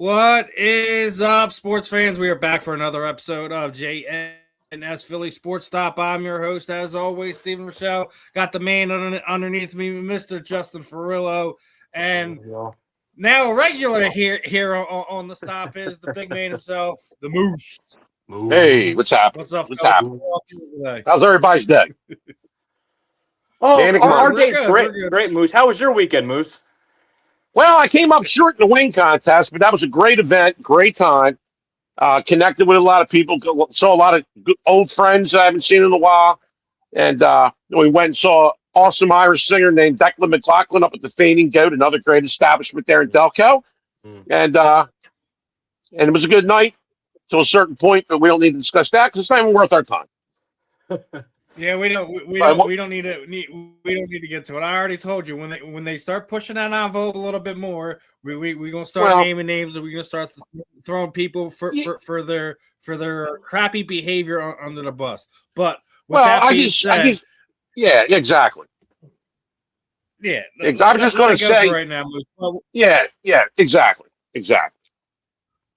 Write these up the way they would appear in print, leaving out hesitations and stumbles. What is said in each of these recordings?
What is up, sports fans? We are back for another episode of JNS Philly Sports Stop. I'm your host, as always, Stephen Rychel. Got the man underneath me, Mr. Justin Fiorillio, and now a regular here on the stop is the big man himself, the Moose. Hey, what's happening? What's up? What's happening? Today? How's everybody's day? Our day's great. Great, Moose. How was your weekend, Moose? Well, I came up short in the wing contest, but that was a great event, great time. Connected with a lot of people, saw a lot of good old friends I haven't seen in a while. And we went and saw an awesome Irish singer named Declan McLaughlin up at the Fainting Goat, another great establishment there in Delco. And it was a good night to a certain point, but we don't need to discuss that because it's not even worth our time. Yeah, we don't need to get to it. I already told you when they start pushing that envelope a little bit more, we're gonna start naming names and we're gonna start throwing people for their crappy behavior under the bus. But yeah, exactly. Yeah, I was just going to say right now. Yeah, exactly.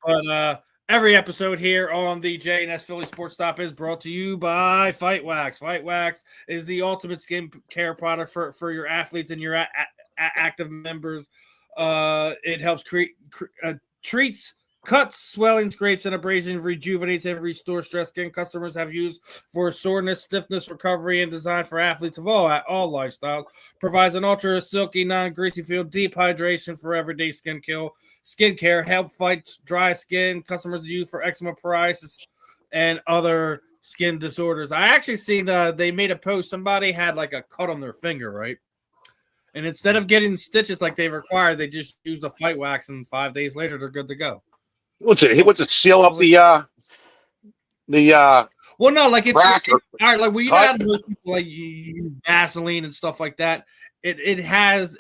But every episode here on the JNS Philly Sports Stop is brought to you by Fight Wax. Fight Wax is the ultimate skin care product for your athletes and your active members. It helps treats cuts, swelling, scrapes, and abrasions, rejuvenates and restores stress skin. Customers have used for soreness, stiffness, recovery, and designed for athletes of all lifestyles. Provides an ultra silky, non-greasy feel, deep hydration for everyday skincare. Help fight dry skin. Customers use for eczema, psoriasis, and other skin disorders. I actually seen they made a post. Somebody had like a cut on their finger, right? And instead of getting stitches like they require, they just used the Fight Wax, and 5 days later they're good to go. What's it? Seal up the well, no, like it's all right. Like when you know most people like you use Vaseline and stuff like that. It has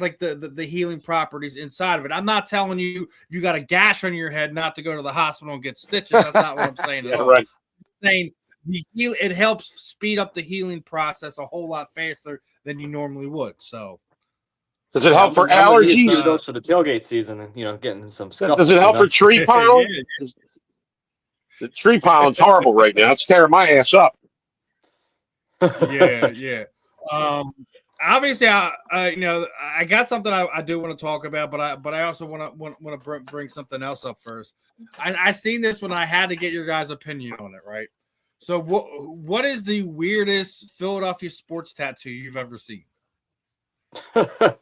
like the healing properties inside of it. I'm not telling you got a gash on your head not to go to the hospital and get stitches. That's not what I'm saying at all. Right. I'm saying it helps speed up the healing process a whole lot faster than you normally would. So. Does it help for allergies? For the tailgate season, and getting some stuff. Does it help for tree pollen? The tree pollen's horrible right now. It's tearing my ass up. Yeah. Obviously, I got something I do want to talk about, but I also want to bring something else up first. I seen this when I had to get your guys' opinion on it, right? So, what is the weirdest Philadelphia sports tattoo you've ever seen? I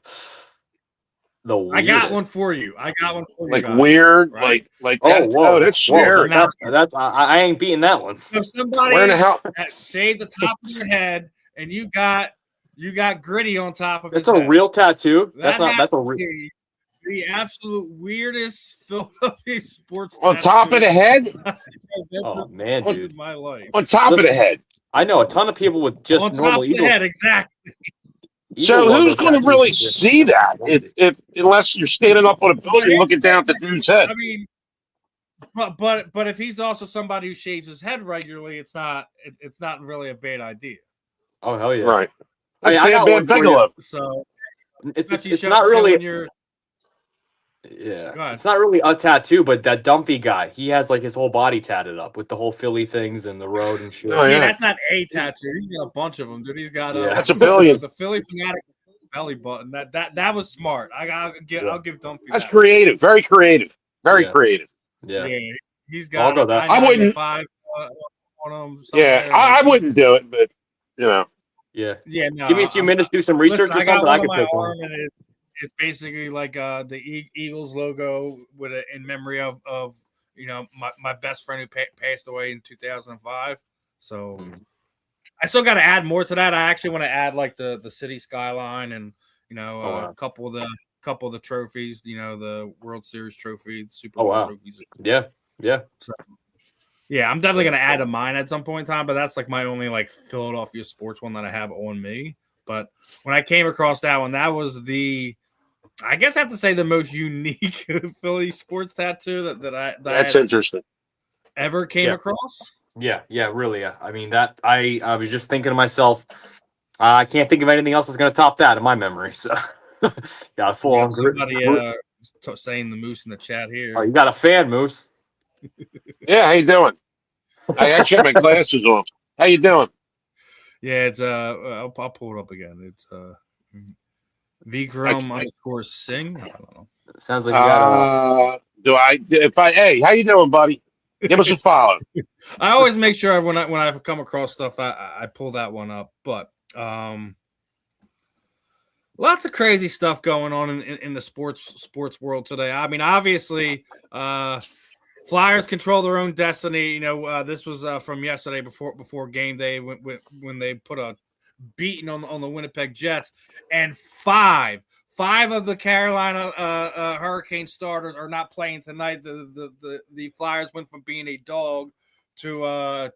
got one for you. Like weird, right? like that. Whoa, that's scary. I ain't beating that one. So somebody shaved the top of your head, and you got gritty on top of it. It's a real tattoo. That's the absolute weirdest Philadelphia sports on tattoo top of the head. Oh man, dude! My life on top of the head. I know a ton of people with just on normal top of the head, exactly. So who's going to really see that if unless you're standing up on a building looking down at the dude's head? I mean, but if he's also somebody who shaves his head regularly, it's not really a bad idea. Oh hell yeah! Right. So it's not really. Yeah, it's not really a tattoo, but that Dumpy guy, he has like his whole body tatted up with the whole Philly things and the road and shit. Oh, yeah. That's not a tattoo. He's got a bunch of them, dude. He's got that's a billion. The Philly fanatic belly button. That was smart. I'll give Dumpy. That's creative. Very creative. Very creative. Yeah. He's got. I'll go that. I wouldn't. I wouldn't do it, but Yeah. No, give me a few minutes to do some research or something. I could pick one. It's basically like the Eagles logo in memory of my best friend who passed away in 2005. So I still got to add more to that. I actually want to add like the city skyline and a couple of the trophies. The World Series trophy, the Super Bowl trophies. Yeah. So, yeah, I'm definitely gonna add to mine at some point in time. But that's like my only like Philadelphia sports one that I have on me. But when I came across that one, that was I guess I have to say the most unique Philly sports tattoo that's interesting. Ever came across? Yeah, really. Yeah. I mean that I was just thinking to myself, I can't think of anything else that's going to top that in my memory. So got full on saying the Moose in the chat here. Oh, you got a fan, Moose. Yeah, how you doing? I actually have my glasses on. How you doing? Yeah, it's I'll pull it up again. It's Vikram_Singh. I don't know. Sounds like you got Hey, how you doing, buddy? Give us a follow. I always make sure when I come across stuff, I pull that one up. But lots of crazy stuff going on in the sports world today. I mean, obviously, Flyers control their own destiny. You know, this was from yesterday before game day when they put a beating on the Winnipeg Jets, and five of the Carolina Hurricane starters are not playing tonight. The Flyers went from being a dog to a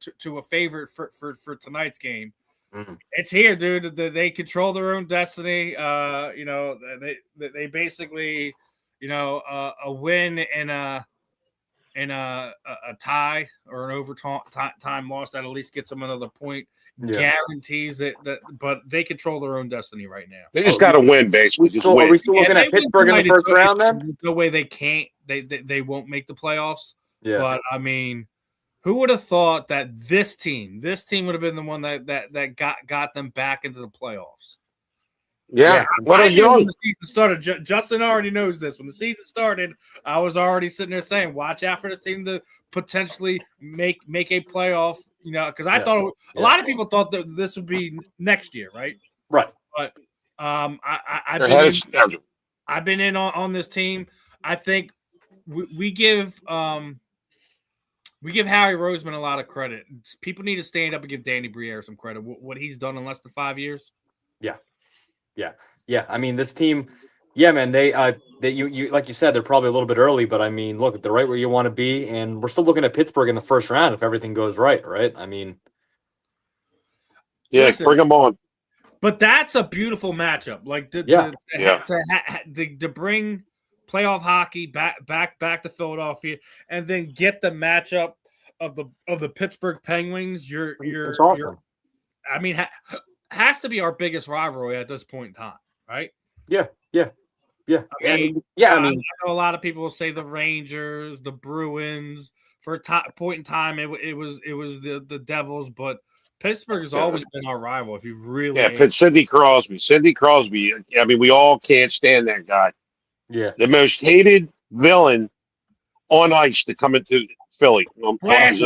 favorite for tonight's game. Mm-hmm. It's here, dude. They control their own destiny. You know, they basically, you know, a win and a tie or an overtime loss that at least gets them another point. Guarantees that, but they control their own destiny right now. They just got to win, basically. Are we still looking at Pittsburgh in the first round then? No way they can't. They won't make the playoffs. Yeah. But I mean, who would have thought that this team would have been the one that got them back into the playoffs? Yeah. What are you? When the season started, Justin already knows this. When the season started, I was already sitting there saying, "Watch out for this team to potentially make a playoff." You know, because I thought a lot of people thought that this would be next year, right? Right. But I've been in on this team. I think we give Harry Roseman a lot of credit. People need to stand up and give Danny Briere some credit. What he's done in less than 5 years. Yeah. I mean, this team, man, they you like you said, they're probably a little bit early, but I mean, look, they're right where you want to be, and we're still looking at Pittsburgh in the first round if everything goes right? I mean, listen, bring them on. But that's a beautiful matchup. Like to bring playoff hockey back to Philadelphia, and then get the matchup of the Pittsburgh Penguins. That's awesome. I mean, has to be our biggest rivalry at this point in time, right? Yeah. I mean, I know a lot of people will say the Rangers, the Bruins. For a point in time, it was the Devils, but Pittsburgh has always been our rival. If you really, Sidney Crosby. I mean, we all can't stand that guy. Yeah, the most hated villain on ice to come into Philly. Let's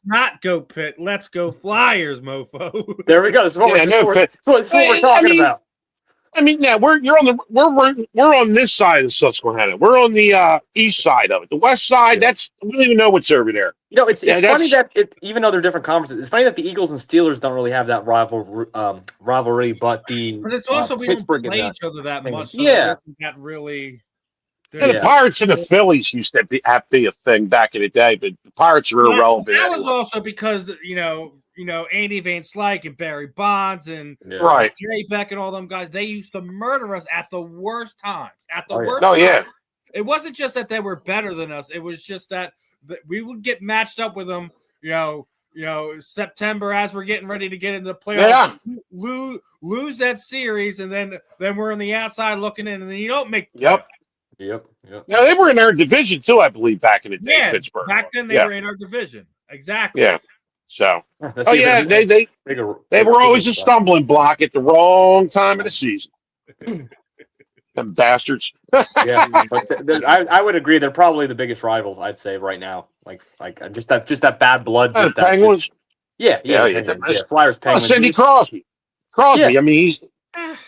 not go Pitt. Let's go Flyers, mofo. There we go. That's what we're talking about. I mean, yeah, we're on this side of the Susquehanna. We're on the east side of it. The west side, we don't even know what's over there. You know, it's funny that even though they're different conferences, it's funny that the Eagles and Steelers don't really have that rivalry, but it's also we don't play each other that much. So that really. The Pirates and the Phillies used to be a thing back in the day, but the Pirates are irrelevant. That was also because Andy Van Slyke and Barry Bonds and Jerry Beck and all them guys. They used to murder us at the worst times. It wasn't just that they were better than us. It was just that we would get matched up with them. September as we're getting ready to get into the playoffs, lose that series, and then we're on the outside looking in, and then you don't make. Yep. Now they were in our division too, I believe, back in the day. Pittsburgh. Back then they were in our division. Exactly. Yeah. So. They were always a stumbling block at the wrong time of the season. Them bastards. But I would agree. They're probably the biggest rival. I'd say right now, like just that bad blood. Penguins. Flyers. Penguins. Sidney Crosby. I mean,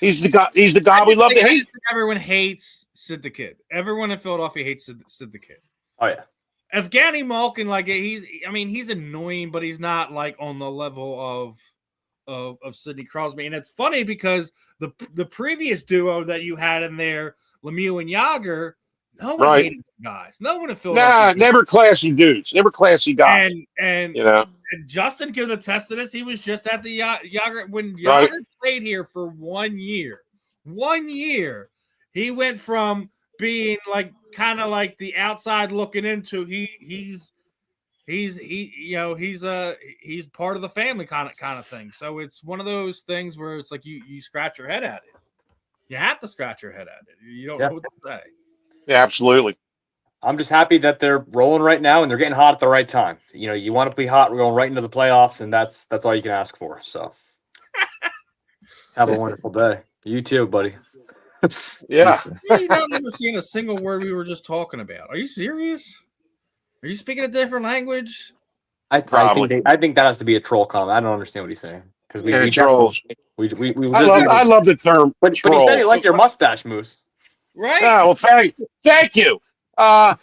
he's the guy. He's the guy we love to hate. Everyone hates Sid the Kid. Everyone in Philadelphia hates Sid the Kid. Oh yeah. Evgeny Malkin, he's annoying, but he's not like on the level of Sidney Crosby. And it's funny because the previous duo that you had in there, Lemieux and Yager, no one hated them guys. No one in Philadelphia. Never classy dudes. Never classy guys. And Justin could attest to this. He was just at the Yager when Yager played here for 1 year. 1 year. He went from being kind of like the outside looking into he's part of the family kind of thing. So it's one of those things where it's like you scratch your head at it. You have to scratch your head at it. You don't know what to say. Yeah, absolutely. I'm just happy that they're rolling right now and they're getting hot at the right time. You know, you want to be hot, we're going right into the playoffs, and that's all you can ask for. So have a wonderful day. You too, buddy. Yeah. You're not understanding a single word we were just talking about. Are you serious? Are you speaking a different language? I Probably. think that has to be a troll comment. I don't understand what he's saying because we trolls. definitely we I love the term but he said he troll. liked your mustache, Moose. Right? Yeah, well, thank you. I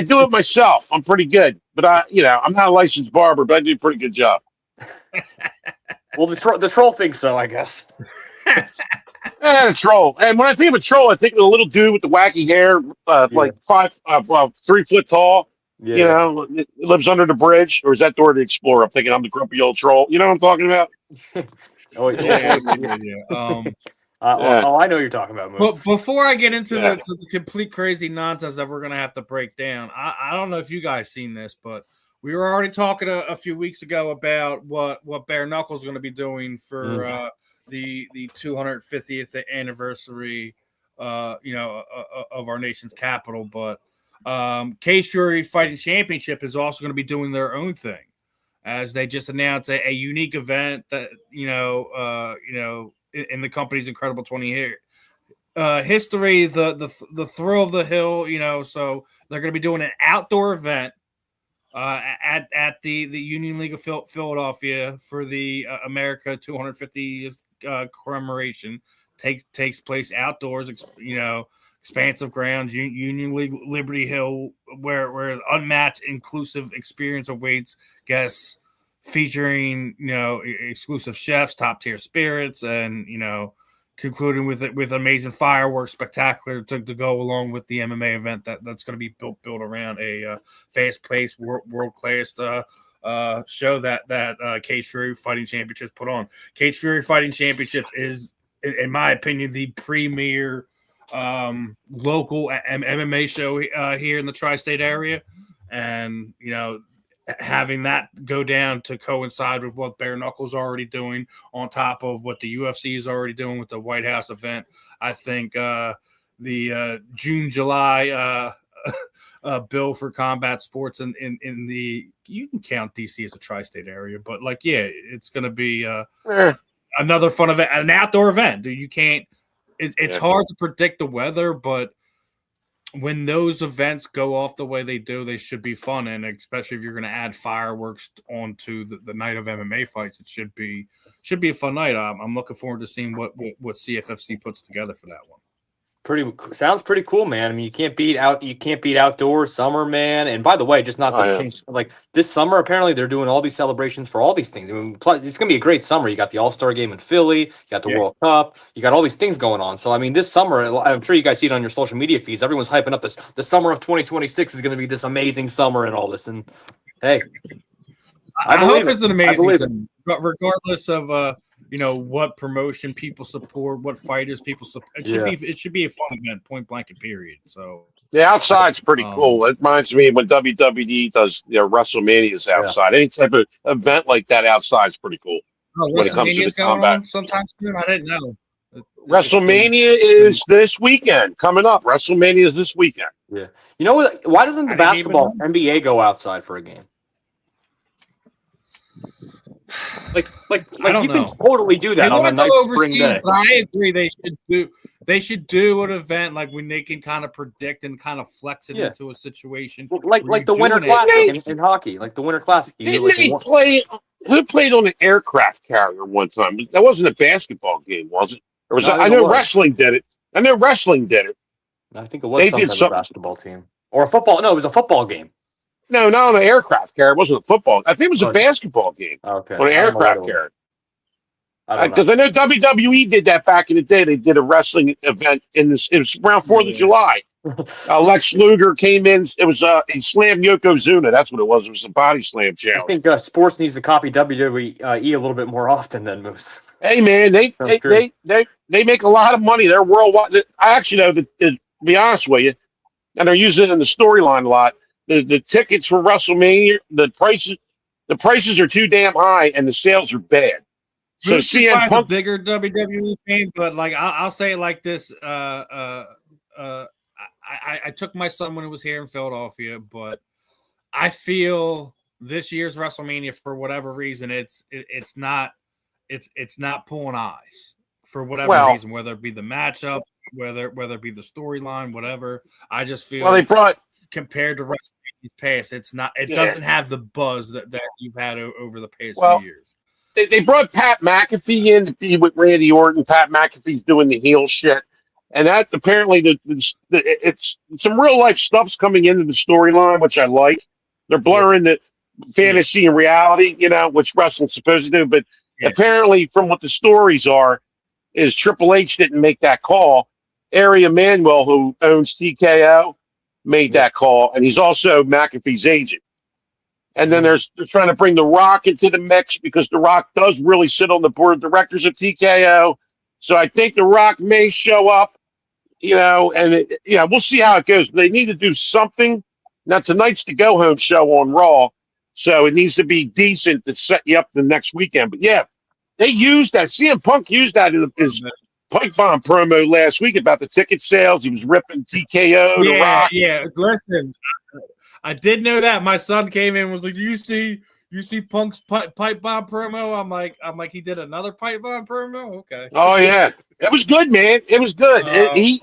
do it myself. I'm pretty good, but I'm not a licensed barber, but I do a pretty good job. Well, the troll thinks so, I guess. And a troll. And when I think of a troll, I think of the little dude with the wacky hair, like 3 foot tall. Yeah. It lives under the bridge, or is that Dora the Explorer? I'm thinking I'm the grumpy old troll. You know what I'm talking about? Oh Yeah. Oh, I know what you're talking about, Moose. But before I get into the complete crazy nonsense that we're going to have to break down, I don't know if you guys seen this, but we were already talking a few weeks ago about what Bare Knuckles is going to be doing for the 250th anniversary, of our nation's capital. But Cage Fury Fighting Championship is also going to be doing their own thing, as they just announced a unique event that in the company's incredible 20 year history, the thrill of the hill, so they're going to be doing an outdoor event at the Union League of Philadelphia for the America 250th commemoration. Takes place outdoors, expansive grounds, Union League, Liberty Hill, where unmatched inclusive experience awaits guests, featuring exclusive chefs, top tier spirits, and concluding with amazing fireworks spectacular to go along with the MMA event that's going to be built around a fast-paced world class show that Cage Fury Fighting Championship put on. Cage Fury Fighting Championship is, in my opinion, the premier local MMA show here in the tri-state area, and having that go down to coincide with what Bare Knuckles already doing, on top of what the UFC is already doing with the White House event, I think the June-July bill for combat sports in the, you can count DC as a tri-state area, but it's going to be another fun event, an outdoor event. You can't. It's hard to predict the weather, but when those events go off the way they do, they should be fun, and especially if you're going to add fireworks onto the night of MMA fights, it should be a fun night. I'm looking forward to seeing what CFFC puts together for that one. Sounds pretty cool, man. I mean, you can't beat outdoor summer, man. And by the way, just not to change, like this summer, apparently they're doing all these celebrations for all these things. I mean, plus, it's gonna be a great summer. You got the All-Star game in Philly, you got the World Cup, you got all these things going on. So I mean, this summer, I'm sure you guys see it on your social media feeds. Everyone's hyping up the summer of 2026 is gonna be this amazing summer and all this. And hey, I hope it's an amazing summer, but regardless of what promotion people support, what fighters people support, it should be a fun event, point blank and period. So the outside's pretty cool. It reminds me when WWE does WrestleMania's outside. Any type of event like that outside is pretty cool. When it comes to the combat, sometimes soon, I didn't know. WrestleMania is this weekend coming up. WrestleMania is this weekend. Yeah, you know what? Why doesn't the basketball NBA go outside for a game? Like you can totally do that on a nice spring day. But I agree they should do an event like when they can kind of predict and kind of flex it into a situation. Like the Winter Classic in hockey, like the Winter Classic. Who played on an aircraft carrier one time? That wasn't a basketball game, was it? Or was I know wrestling did it. I think it was some basketball team or a football. No, it was a football game. No, not on an aircraft carrier. It wasn't a football. I think it was a basketball game. Okay. On an aircraft carrier. Because I know WWE did that back in the day. They did a wrestling event it was around 4th of July. Lex Luger came in. It was he slammed Yokozuna. That's what it was. It was a body slam challenge. I think sports needs to copy WWE a little bit more often than Moose. Hey man, they make a lot of money. They're worldwide. I actually know that, to be honest with you, and they're using it in the storyline a lot. The tickets for WrestleMania, the prices are too damn high, and the sales are bad. So CM Punk, a bigger WWE fan, but I'll say it like this: I I took my son when it was here in Philadelphia, but I feel this year's WrestleMania, for whatever reason, it's not pulling eyes for whatever reason, whether it be the matchup, whether it be the storyline, whatever. I just feel they brought, compared to WrestleMania's past, it doesn't have the buzz that you've had over the past few years. They brought Pat McAfee in to be with Randy Orton. Pat McAfee's doing the heel shit. And that apparently it's some real life stuff's coming into the storyline, which I like. They're blurring the fantasy and reality, which wrestling's supposed to do. But apparently, from what the stories are, is Triple H didn't make that call. Ari Emanuel, who owns TKO, made that call, and he's also McAfee's agent. And then they're trying to bring The Rock into the mix because The Rock does really sit on the board of directors of TKO. So I think The Rock may show up, and we'll see how it goes. But they need to do something. Now, tonight's the go-home show on Raw, so it needs to be decent to set you up the next weekend. But, they used that. CM Punk used that in his pipe bomb promo last week about the ticket sales. He was ripping TKO, The Rock. Yeah, listen, I did know that. My son came in and was like, you see Punk's pipe bomb promo? I'm like, he did another pipe bomb promo? Okay. Oh, yeah. It was good, man. It was good. He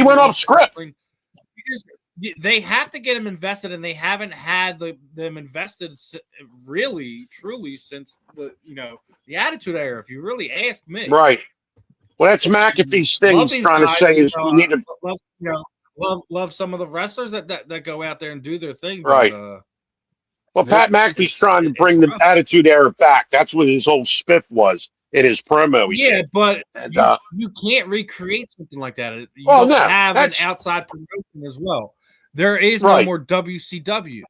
went off script. They have to get him invested, and they haven't had them invested really, truly since the Attitude Era, if you really ask me. Right. Well, that's McAfee's thing. He's trying to say is we need to love some of the wrestlers that go out there and do their thing. Right. But, Pat McAfee's trying to bring the Attitude Era back. That's what his whole spiff was in his promo. But you can't recreate something like that. You don't have an outside promotion as well. There is no more WCW.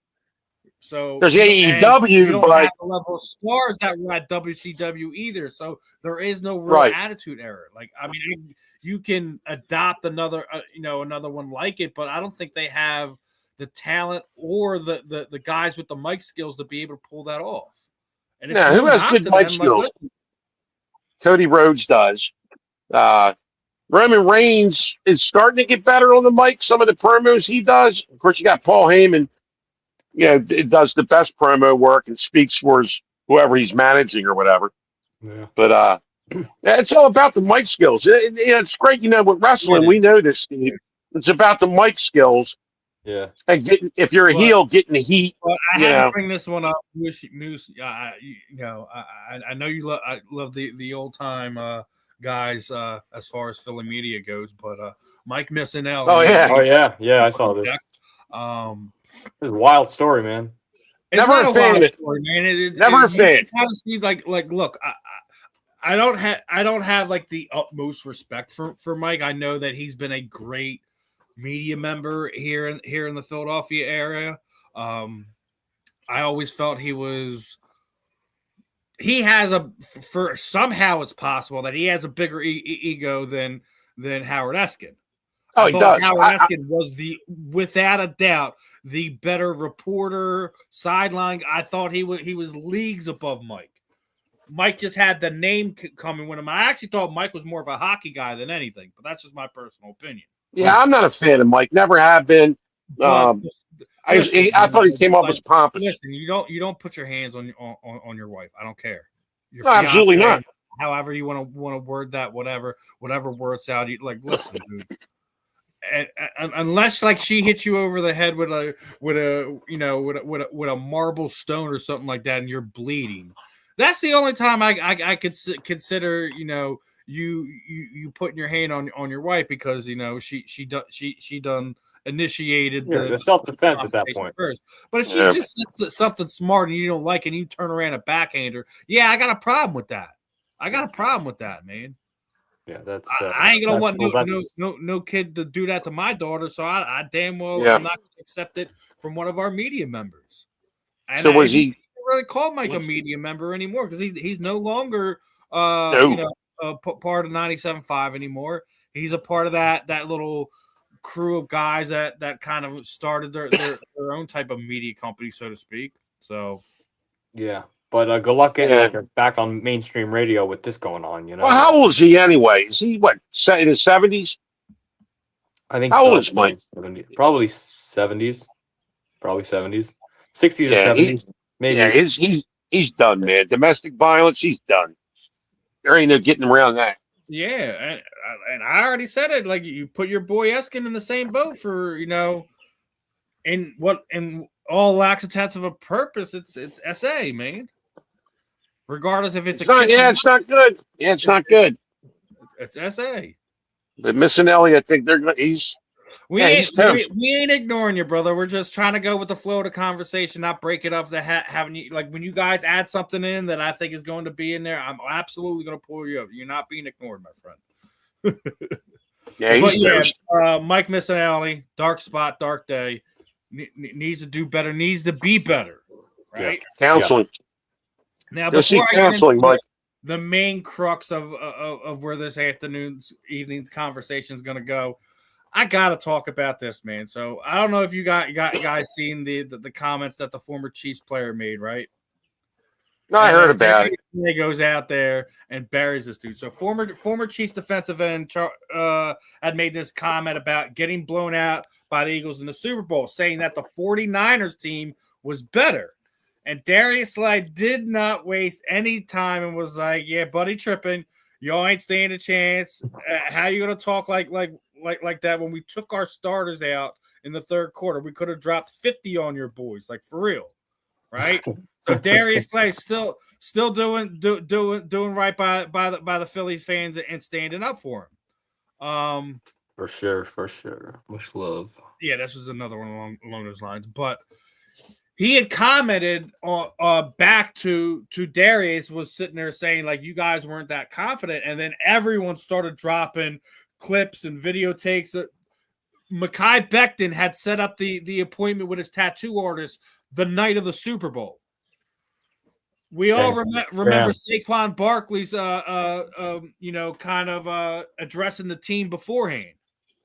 So there's AEW, you don't have the level of stars that were at WCW either. So there is no real Attitude Era. Like, I mean, you can adopt another one like it, but I don't think they have the talent or the guys with the mic skills to be able to pull that off. And who has good mic skills? Cody Rhodes does. Roman Reigns is starting to get better on the mic. Some of the promos he does. Of course, you got Paul Heyman. It does the best promo work and speaks for whoever he's managing or whatever. Yeah. But it's all about the mic skills. It's great, with wrestling. We know this, Steve. It's about the mic skills. Yeah. And if you're a heel, getting the heat. Well, I had to bring this one up. I know you love the old time guys as far as Philly media goes, but Mike Missinelli. Yeah, I saw this. It's a wild story, man. It's never a fan. Story, man. Never a fan. Honestly, look, I don't have like the utmost respect for Mike. I know that he's been a great media member here in the Philadelphia area. I always felt somehow it's possible that he has a bigger ego than Howard Eskin. Oh, he does. Howard Eskin was without a doubt the better reporter, sideline. I thought he was leagues above Mike. Mike just had the name coming with him. I actually thought Mike was more of a hockey guy than anything, but that's just my personal opinion. Yeah, I'm not a fan of Mike. Never have been. I thought he came off as pompous. Listen, you don't put your hands on your wife. I don't care. No, absolutely not. However you want to word that, whatever words out. Listen, dude. And unless like she hits you over the head with a marble stone or something like that, and you're bleeding, that's the only time I could consider you putting your hand on your wife because she done initiated the self-defense at that point first. But if she just says something smart and you don't like and you turn around and backhand her, I got a problem with that. Man. Yeah, that's. I ain't gonna want no kid to do that to my daughter, so I damn well I'm not gonna accept it from one of our media members. And so was he? Really call Mike a media member anymore because he's no longer part of 97.5 anymore. He's a part of that little crew of guys that kind of started their own type of media company, so to speak. So yeah. But good luck getting back on mainstream radio with this going on, Well, how old is he anyway? Is he, in his 70s? I think How so. old is Mike? Probably 70s. Probably 70s. 60s or Yeah, 70s. Maybe. yeah, he's done, man. Domestic violence, he's done. There ain't no getting around that. Yeah, and I already said it. Like, you put your boy Eskin in the same boat for, in all laxatives of a purpose. It's SA, man. Regardless if it's It's not. Yeah, it's not good. Yeah, it's not good. It's SA. But missing Ellie, I think they're going. He's tough. We ain't ignoring you, brother. We're just trying to go with the flow of the conversation, not break it up. Having you, like, when you guys add something in that I think is going to be in there, I'm absolutely going to pull you up. You're not being ignored, my friend. Yeah, he's Mike Missinelli, dark spot, dark day. Needs to do better. Needs to be better. Right? Yeah. Counseling. Now, go see before I counseling, Mike. The main crux of where this evening's conversation is going to go, I got to talk about this, man. So I don't know if you guys seen the comments that the former Chiefs player made, right? No, I heard about it. He goes out there and buries this dude. So former Chiefs defensive end had made this comment about getting blown out by the Eagles in the Super Bowl, saying that the 49ers team was better. And Darius Slay did not waste any time and was like, "Yeah, buddy, tripping. Y'all ain't standing a chance. How you gonna talk like that when we took our starters out in the third quarter? We could have dropped 50 on your boys, like, for real, right?" So Darius Slay still doing right by the Philly fans and standing up for him. For sure. Much love. Yeah, this was another one along those lines, but. He had commented back to Darius, was sitting there saying, like, you guys weren't that confident. And then everyone started dropping clips and videotapes. Mekhi Becton had set up the appointment with his tattoo artist the night of the Super Bowl. We all remember Saquon Barkley's, addressing the team beforehand.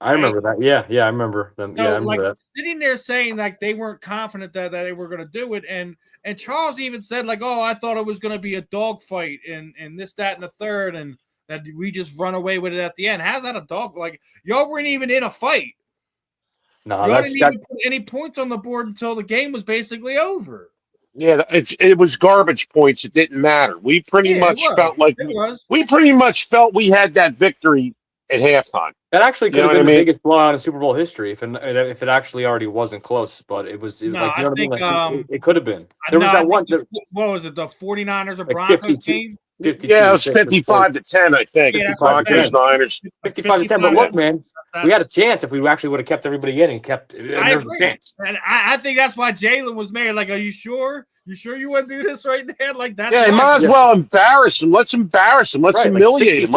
I remember that. Yeah, I remember them. So, I remember that. Sitting there saying, like, they weren't confident that they were going to do it, and Charles even said, like, "Oh, I thought it was going to be a dogfight and this, that, and the third, and that we just run away with it at the end." How's that a dog? Like, y'all weren't even in a fight. No, y'all didn't even put any points on the board until the game was basically over. Yeah, it was garbage points. It didn't matter. We pretty much felt like we had that victory at halftime. That actually could have been the biggest blowout in Super Bowl history if it actually already wasn't close. But it was like, you know what I mean? Like, it could have been. There was that one. What was it? The 49ers or Broncos game? Yeah, it was 55-10, I think. Yeah, Broncos, Niners. 55-10. But look, man, we had a chance if we actually would have kept everybody in and kept. I agree. And I think that's why Jalen was mad. Like, are you sure? You sure you want to do this right now? Like, that's you might as well embarrass him. Let's embarrass him. Let's humiliate him.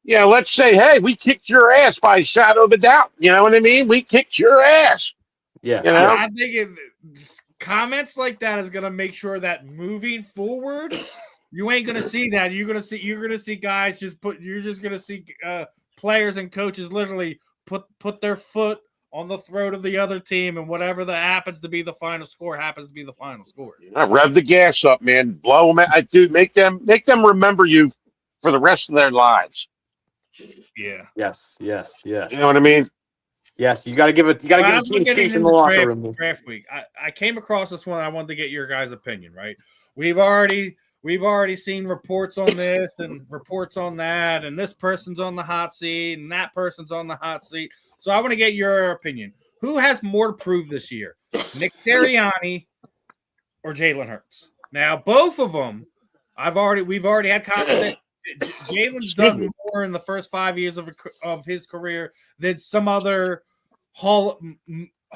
Let's say, hey, we kicked your ass by a shadow of a doubt. You know what I mean? We kicked your ass. Yeah. You know? I think comments like that is going to make sure that moving forward, you ain't going to see that. You're going to see guys you're just going to see players and coaches literally put their foot on the throat of the other team, and whatever that happens to be the final score happens to be the final score. Rev the gas up, man. Blow them out. Dude, make them remember you for the rest of their lives. Yeah. Yes. You know what I mean? Yes, you got to give it. You got to give a team space in the locker room. Draft week. I came across this one. I wanted to get your guys' opinion. Right? We've already seen reports on this and reports on that, and this person's on the hot seat and that person's on the hot seat. So I want to get your opinion. Who has more to prove this year, Nick Sirianni or Jalen Hurts? Now, both of them, we've already had conversations. Jalen's done more in the first 5 years of his career than some other Hall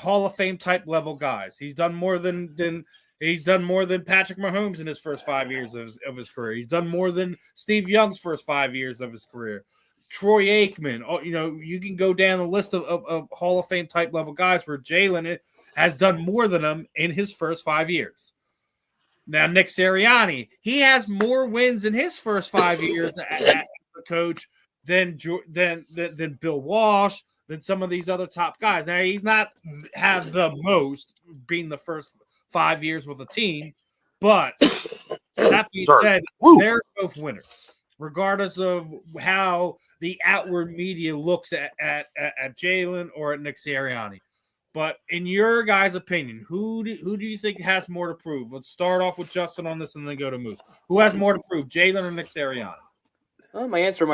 of Fame type level guys. He's done more than Patrick Mahomes in his first 5 years of his career. He's done more than Steve Young's first 5 years of his career. Troy Aikman. You can go down the list of Hall of Fame type level guys where Jalen has done more than him in his first 5 years. Now, Nick Sirianni, he has more wins in his first 5 years as a coach than Bill Walsh, than some of these other top guys. Now, he's not have the most being the first 5 years with a team, but that being said, they're both winners. regardless of how the outward media looks at Jalen or at Nick Sirianni. But in your guys' opinion, who do you think has more to prove? Let's start off with Justin on this and then go to Moose. Who has more to prove, Jalen or Nick Sirianni? Well, my answer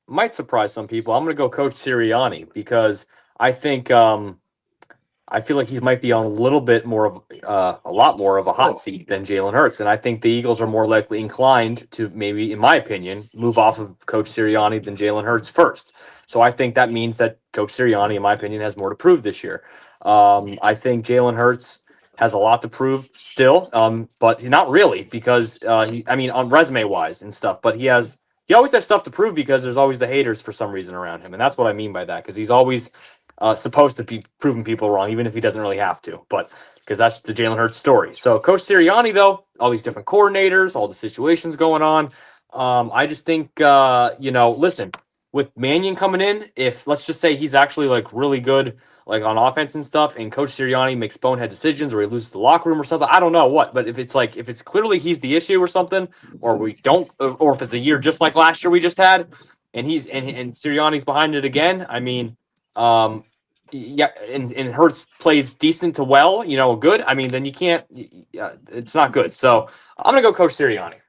might surprise some people. I'm going to go Coach Sirianni because I think I feel like he might be on a little bit more of a lot more of a hot seat than Jalen Hurts, and I think the Eagles are more likely inclined to maybe, in my opinion, move off of Coach Sirianni than Jalen Hurts first. So I think that means that Coach Sirianni, in my opinion, has more to prove this year. I think Jalen Hurts has a lot to prove still, but not really because on resume wise and stuff. But he always has stuff to prove because there's always the haters for some reason around him, and that's what I mean by that. Because he's always supposed to be proving people wrong, even if he doesn't really have to. But because that's the Jalen Hurts story. So Coach Sirianni, though, all these different coordinators, all the situations going on, I just think listen, with Mannion coming in, if let's just say he's actually like really good, like on offense and stuff, and Coach Sirianni makes bonehead decisions or he loses the locker room or something, I don't know what, but if it's clearly he's the issue or something, or we don't, or if it's a year just like last year we just had, and he's and Sirianni's behind it again, I mean, yeah, and Hurts plays decent to well, good. I mean, then you can't. It's not good. So I'm gonna go Coach Sirianni.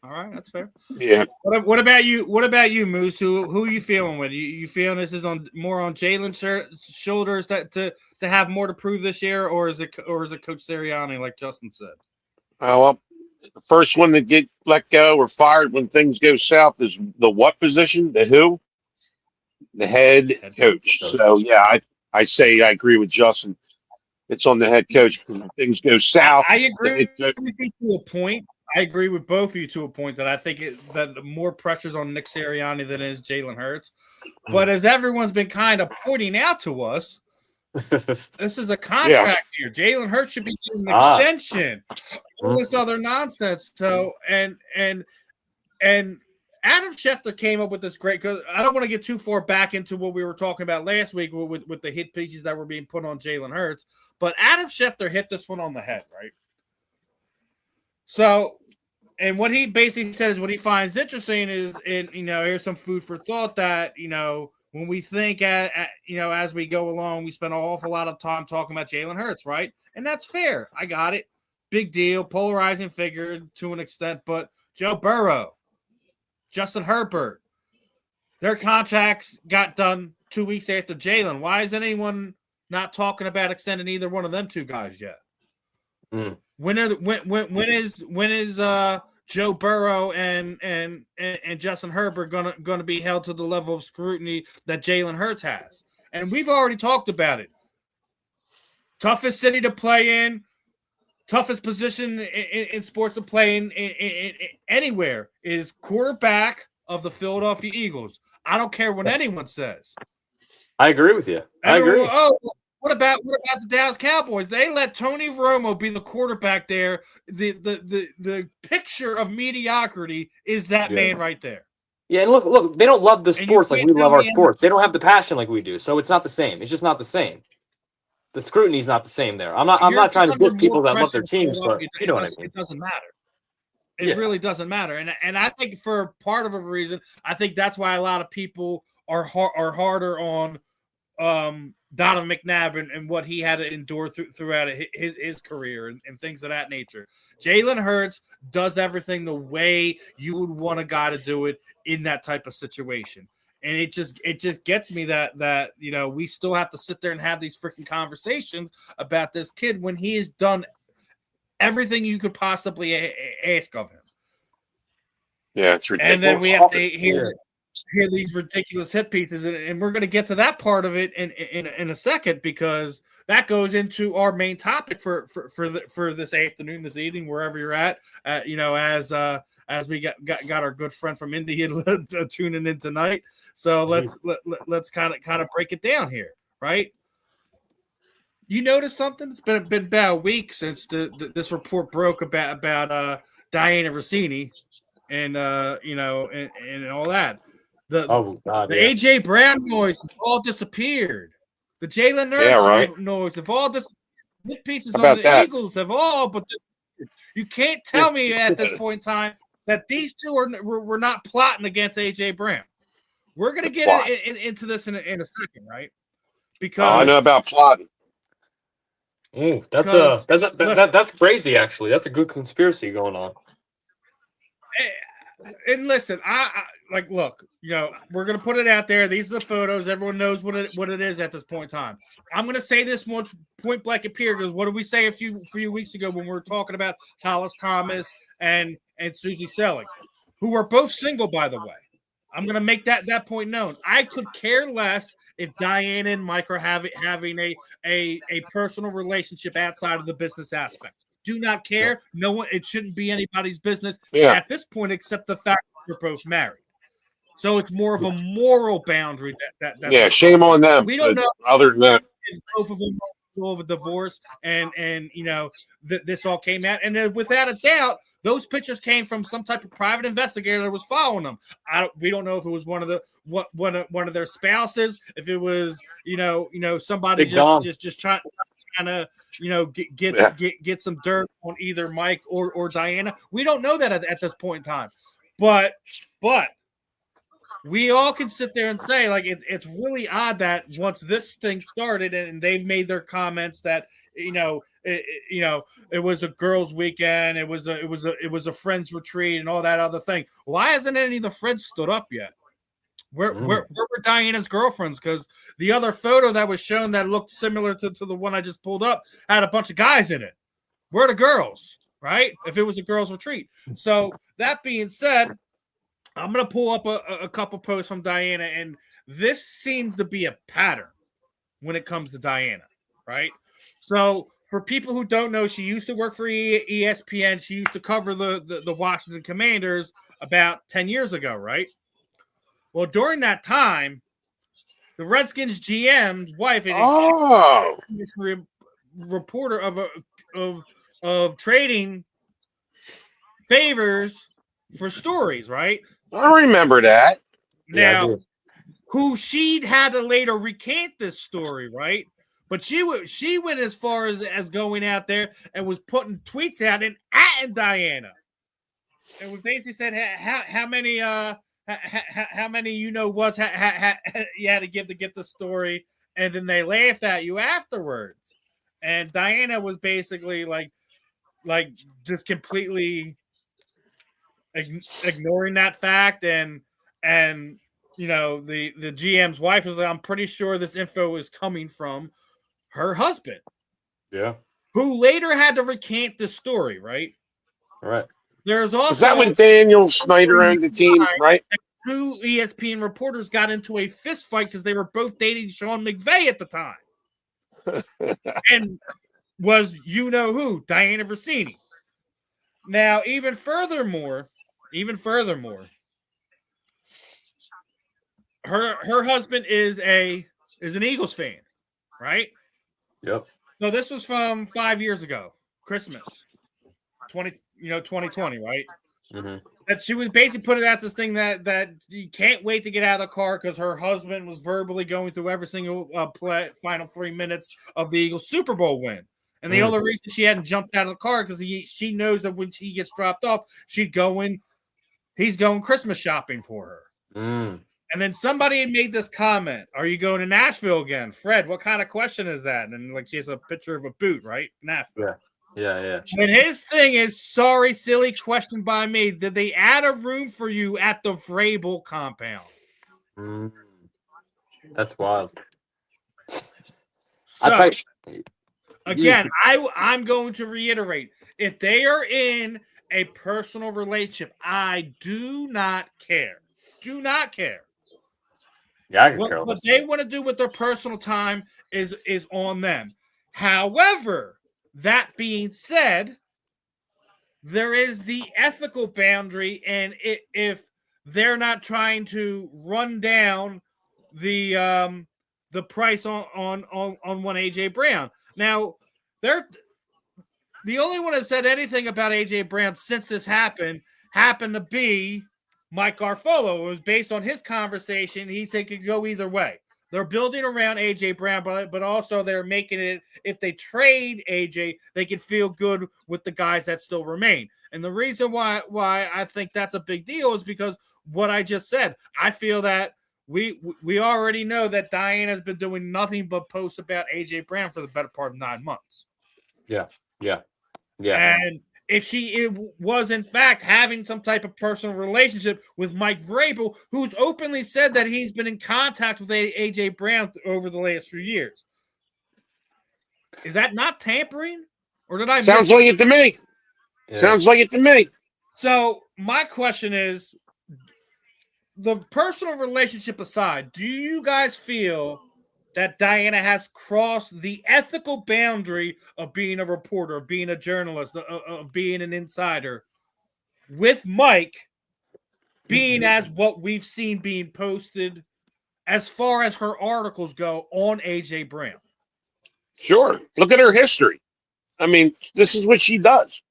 All right, that's fair. Yeah. What about you? What about you, Moose? Who are you feeling with? You feeling this is more on Jalen's shoulders to have more to prove this year, or is it Coach Sirianni, like Justin said? Well, the first one to get let go or fired when things go south is the what position? The who? The head coach. So yeah, I say I agree with Justin. It's on the head coach because when things go south. I agree with you to a point. I agree with both of you to a point that I think that the more pressure's on Nick Sirianni than it is Jalen Hurts. But as everyone's been kind of pointing out to us, this is a contract here. Jalen Hurts should be getting an extension. All this other nonsense. So and Adam Schefter came up with this great, because I don't want to get too far back into what we were talking about last week with the hit pieces that were being put on Jalen Hurts, but Adam Schefter hit this one on the head, right? So, and what he basically said is what he finds interesting is, here's some food for thought that, when we think, as we go along, we spend an awful lot of time talking about Jalen Hurts, right? And that's fair. I got it. Big deal, polarizing figure to an extent, but Joe Burrow, Justin Herbert, their contracts got done 2 weeks after Jalen. Why is anyone not talking about extending either one of them two guys yet? When is Joe Burrow and Justin Herbert gonna be held to the level of scrutiny that Jalen Hurts has? And we've already talked about it. Toughest city to play in, toughest position in sports to play in anywhere is quarterback of the Philadelphia Eagles. I don't care what anyone says. I agree with you. I agree. What about the Dallas Cowboys? They let Tony Romo be the quarterback there. The picture of mediocrity is that man right there. Yeah, and look, they don't love the sports like we love our sports. They don't have the passion like we do. So it's not the same. It's just not the same. The scrutiny is not the same there. I'm not trying to diss people that love their teams, but you know what I mean. It doesn't matter. It really doesn't matter. And I think for part of a reason, I think that's why a lot of people are harder on Donovan McNabb and what he had to endure throughout his career and things of that nature. Jalen Hurts does everything the way you would want a guy to do it in that type of situation. And it just gets me that we still have to sit there and have these freaking conversations about this kid when he has done everything you could possibly ask of him. Yeah, it's ridiculous. And then we have to hear these ridiculous hit pieces, and we're going to get to that part of it in a second, because that goes into our main topic for this afternoon, this evening, wherever you're at. As we got our good friend from India tuning in tonight. So let's kind of break it down here, right? You notice something? It's been about a week since this report broke about Dianna Russini and and all that. The AJ Brown noise all disappeared. The Jalen Hurts noise have all disappeared. Hit pieces on the Eagles have all, but you can't tell me at this point in time that these two were not plotting against AJ Brown. We're gonna get into this in a second, right? Because I know about plotting. Ooh, that's crazy. Actually, that's a good conspiracy going on. And listen, I look. We're gonna put it out there. These are the photos. Everyone knows what it is at this point in time. I'm gonna say this much point blank and period. Because what did we say a few weeks ago when we were talking about Hollis Thomas and Susie Selleck, who are both single, by the way? I'm going to make that point known. I could care less if Dianna and Mike are having a personal relationship outside of the business aspect. Do not care. No one. It shouldn't be anybody's business at this point, except the fact that they're both married. So it's more of a moral boundary that shame on them. We don't know. Other than that, both of them of a divorce, and this all came out, and without a doubt, those pictures came from some type of private investigator that was following them. We don't know if it was one of their spouses, if it was somebody just trying to get some dirt on either Mike or Dianna. We don't know that at this point in time, but we all can sit there and say, like, it's really odd that once this thing started and they've made their comments that it was a girls' weekend, it was a friends' retreat and all that other thing. Why hasn't any of the friends stood up yet? Where were Diana's girlfriends? Because the other photo that was shown that looked similar to the one I just pulled up had a bunch of guys in it. Where are the girls, right? If it was a girls' retreat. So that being said, I'm going to pull up a couple posts from Dianna, and this seems to be a pattern when it comes to Dianna, right? So for people who don't know, she used to work for ESPN. She used to cover the Washington Commanders about 10 years ago, right? Well, during that time, the Redskins GM's wife is reporter of trading favors for stories, right? I remember that. Now, who she had to later recant this story, right? But she went as far as going out there and was putting tweets out and atting Dianna, and we basically said how many you had to give to get the story, and then they laughed at you afterwards. And Dianna was basically like just completely ignoring that fact, and the GM's wife was like, I'm pretty sure this info is coming from her husband, who later had to recant the story, right? There's also, is that when Daniel Snyder owned the team, right? Two ESPN reporters got into a fist fight because they were both dating Sean McVay at the time, and was who, Dianna Russini. Now, even furthermore, her husband is an Eagles fan, right? Yep. So this was from 5 years ago, Christmas, 2020, right? Mm-hmm. That she was basically putting out this thing that you can't wait to get out of the car because her husband was verbally going through every single final 3 minutes of the Eagles Super Bowl win. And the only reason she hadn't jumped out of the car because she knows that when she gets dropped off, he's going Christmas shopping for her. And then somebody had made this comment: "Are you going to Nashville again, Fred? What kind of question is that?" And she has a picture of a boot, right? Nashville. Yeah. And his thing is, sorry, silly question by me. Did they add a room for you at the Vrable compound? That's wild. So, again, I'm going to reiterate: if they are in a personal relationship, I do not care. Do not care. Yeah, I can care what they want to do with their personal time is on them. However, that being said, there is the ethical boundary, and if they're not trying to run down the price on one AJ Brown. Now, the only one that said anything about AJ Brown since this happened to be Mike Garfolo. It was based on his conversation. He said it could go either way. They're building around A.J. Brown, but also they're making it, if they trade A.J., they can feel good with the guys that still remain. And the reason why I think that's a big deal is because what I just said. I feel that we already know that Dianna has been doing nothing but post about A.J. Brown for the better part of 9 months. Yeah. And if she was, in fact, having some type of personal relationship with Mike Vrable, who's openly said that he's been in contact with A.J. Brown over the last few years. Is that not tampering? Or did I Sounds like it to me. Yeah. Sounds like it to me. So my question is, the personal relationship aside, do you guys feel that Dianna has crossed the ethical boundary of being a reporter, of being a journalist, of being an insider, with Mike being as what we've seen being posted as far as her articles go on A.J. Brown? Sure. Look at her history. I mean, this is what she does.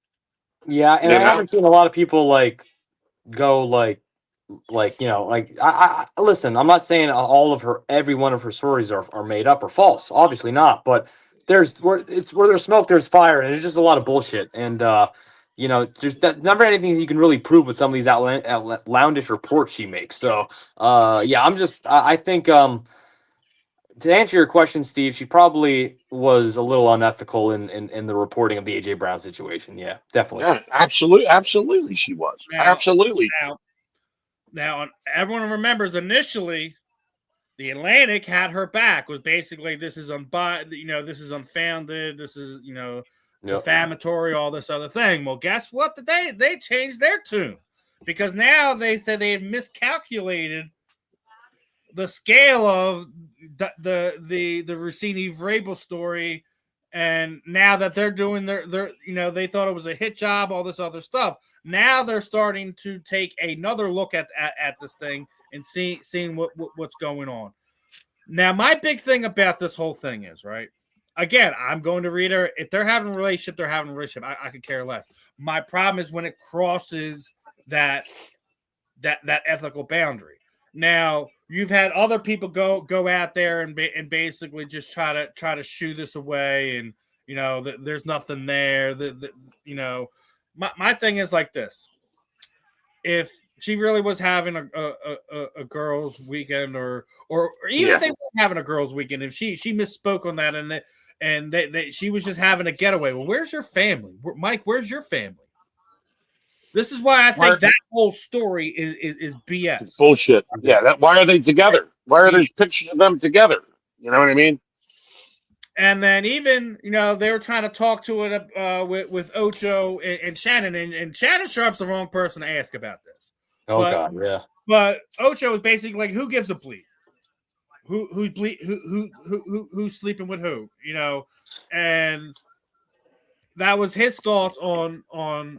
Yeah, and I haven't seen a lot of people go I listen, I'm not saying every one of her stories are made up or false, obviously not, but where there's smoke there's fire, and it's just a lot of bullshit. And there's never anything you can really prove with some of these outlandish reports she makes. So I think to answer your question, Steve, she probably was a little unethical in the reporting of the A.J. Brown situation. Yeah, definitely. Yeah, absolutely she was. Absolutely. Now, everyone remembers initially the Atlantic had her back, was basically, this is this is unfounded, this is defamatory, all this other thing. Well, guess what? They changed their tune, because now they said they had miscalculated the scale of the Russini Vrable story, and now that they're doing their they thought it was a hit job, all this other stuff. Now they're starting to take another look at this thing and seeing what's going on. Now, my big thing about this whole thing is, right, again, I'm going to read her. If they're having a relationship, they're having a relationship. I could care less. My problem is when it crosses that ethical boundary. Now, you've had other people go out there and basically just try to shoo this away, and there's nothing there. My thing is like this: if she really was having a girls' weekend, or even if they weren't having a girls' weekend, if she misspoke on that, and she was just having a getaway, well, where's your family, Mike? Where's your family? This is why I think that whole story is BS. It's bullshit. Yeah. Why are they together? Why are there pictures of them together? You know what I mean? And then even they were trying to talk to it with Ocho and Shannon, and Shannon Sharp's the wrong person to ask about this. God, yeah. But Ocho is basically like, who gives a bleep? Who's sleeping with who? And that was his thoughts on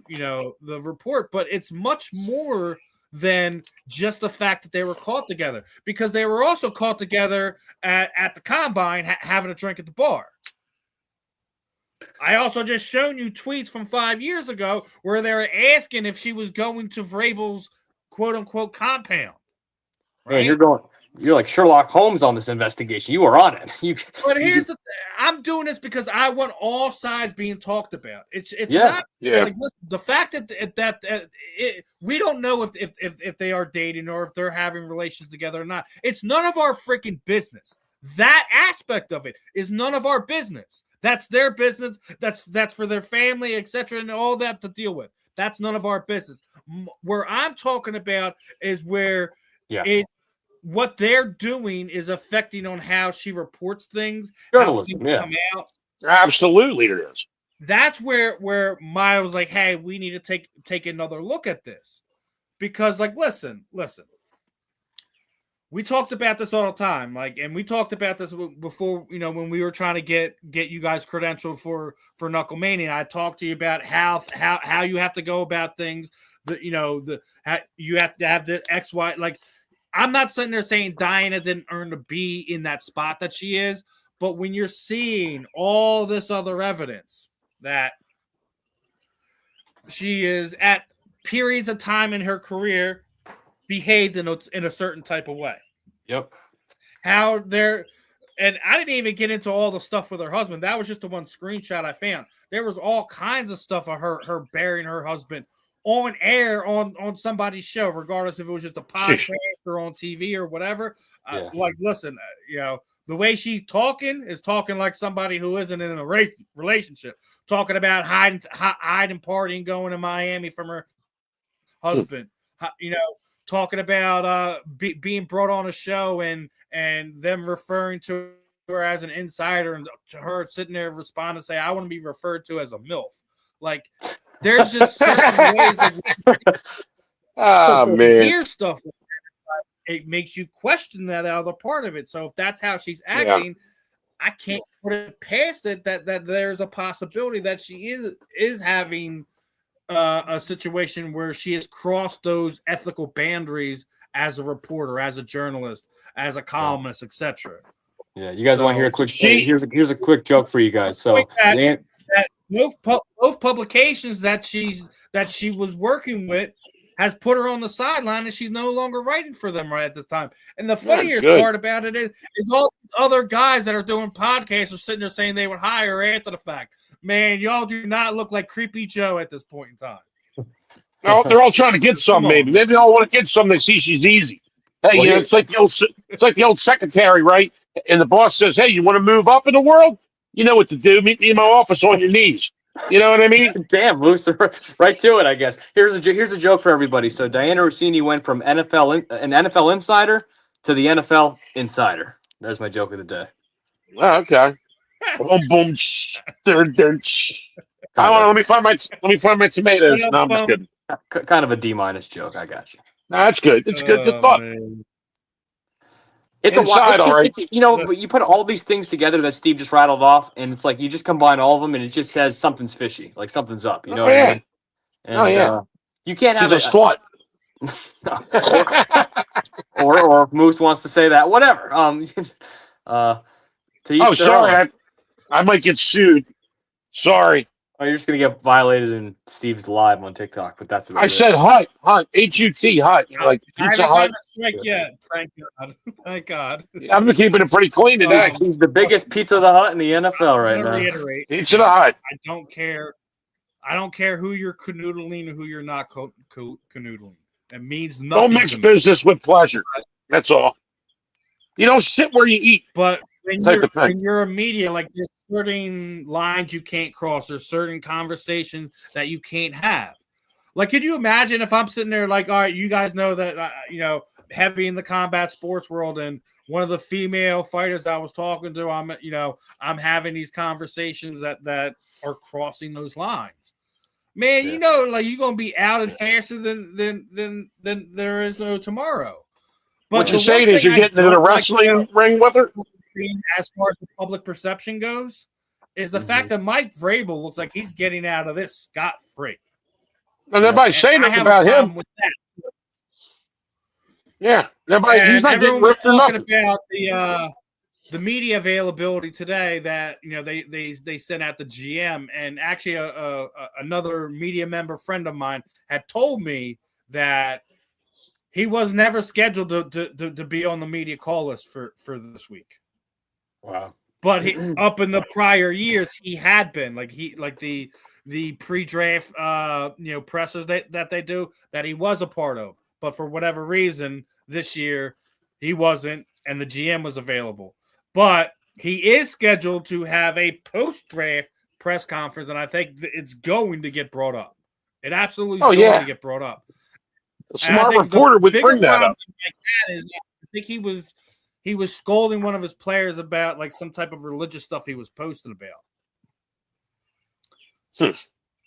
the report. But it's much more than just the fact that they were caught together, because they were also caught together at the combine having a drink at the bar. I also just shown you tweets from 5 years ago where they were asking if she was going to Vrabel's quote unquote compound. Right? Man, you're like Sherlock Holmes on this investigation. You are on it. But here's the thing. I'm doing this because I want all sides being talked about. It's not like, listen, the fact that we don't know if they are dating or if they're having relations together or not. It's none of our freaking business. That aspect of it is none of our business. That's their business. That's for their family, etc., and all that to deal with. That's none of our business. Where I'm talking about is where what they're doing is affecting on how she reports things. Journalism, come out. Absolutely, it is. That's where Maya was like, "Hey, we need to take another look at this," because, like, listen. We talked about this all the time, and we talked about this before. When we were trying to get you guys credentialed for Knucklemania, I talked to you about how you have to go about things. You have to have the XY. Like, I'm not sitting there saying Dianna didn't earn to be in that spot that she is, but when you're seeing all this other evidence that she is at periods of time in her career behaved in a certain type of way. Yep. how they're. And I didn't even get into all the stuff with her husband. That was just the one screenshot I found. There was all kinds of stuff of her burying her husband on air on somebody's show, regardless if it was just a podcast or on TV or whatever. Yeah. Listen, the way she's talking is talking like somebody who isn't in a relationship, talking about hiding partying, going to Miami from her husband, talking about being brought on a show and them referring to her as an insider, and to her sitting there responding, say, I want to be referred to as a MILF. Like, there's just certain ways man, hear stuff. It makes you question that other part of it. So if that's how she's acting, I can't put it past it that there's a possibility that she is having a situation where she has crossed those ethical boundaries as a reporter, as a journalist, as a columnist, etc. Yeah, you guys want to hear a quick? Here's a quick joke for you guys. So that both publications that she was working with has put her on the sideline, and she's no longer writing for them right at this time. And the funniest part about it is all other guys that are doing podcasts are sitting there saying they would hire her after the fact. Man, y'all do not look like Creepy Joe at this point in time. No, they're all trying to get some. Maybe they all want to get some. They see she's easy. Hey, it's like the old secretary, right? And the boss says, "Hey, you want to move up in the world? You know what to do. Meet me in my office on your knees." You know what I mean? Damn, Moose, right to it, I guess. Here's a joke for everybody. So Dianna Russini went from an NFL insider to the NFL insider. There's my joke of the day. Oh, okay. Boom, boom. Let me find my tomatoes. No, I'm just kidding. Kind of a D- joke. I got you. No, that's good. It's good. Good thought. It's inside, all right. You put all these things together that Steve just rattled off, and it's like you just combine all of them, and it just says something's fishy, like something's up. You know what I mean? And, you can't have a slut. or if Moose wants to say that, whatever. Sorry, I might get sued. Sorry. Oh, you're just gonna get violated in Steve's live on TikTok, but that's about it. Said hut, HUT, hut. Like Pizza Hut. Thank God. I'm keeping it pretty clean today. He's the biggest Pizza of the Hut in the NFL right now. Pizza the Hut. I don't care. I don't care who you're canoodling or who you're not canoodling. It means nothing. Don't mix business with pleasure. That's all. You don't sit where you eat. But when you're a media, like there's certain lines you can't cross. There's certain conversations that you can't have. Like, could you imagine if I'm sitting there like, all right, you guys know that, heavy in the combat sports world, and one of the female fighters I was talking to, I'm having these conversations that are crossing those lines. Man, you're going to be outed faster than there is no tomorrow. But what you're saying is you're getting into the wrestling ring with her? As far as the public perception goes, is the fact that Mike Vrable looks like he's getting out of this scot-free. And everybody's saying nothing about him. With that. Yeah, he's not getting ripped or nothing. About the media availability today that they sent out the GM, and actually another media member friend of mine had told me that he was never scheduled to be on the media call list for this week. Wow. But up in the prior years, he had been the pre-draft pressers that they do, that he was a part of. But for whatever reason, this year he wasn't, and the GM was available. But he is scheduled to have a post-draft press conference, and I think it's going to get brought up. It absolutely is going to get brought up. A smart reporter would bring that up. I think he was scolding one of his players about like some type of religious stuff he was posting about.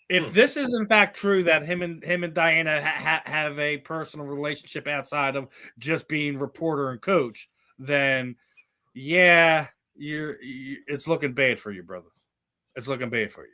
If this is in fact true that him and Dianna have a personal relationship outside of just being reporter and coach, then it's looking bad for you, brother. It's looking bad for you.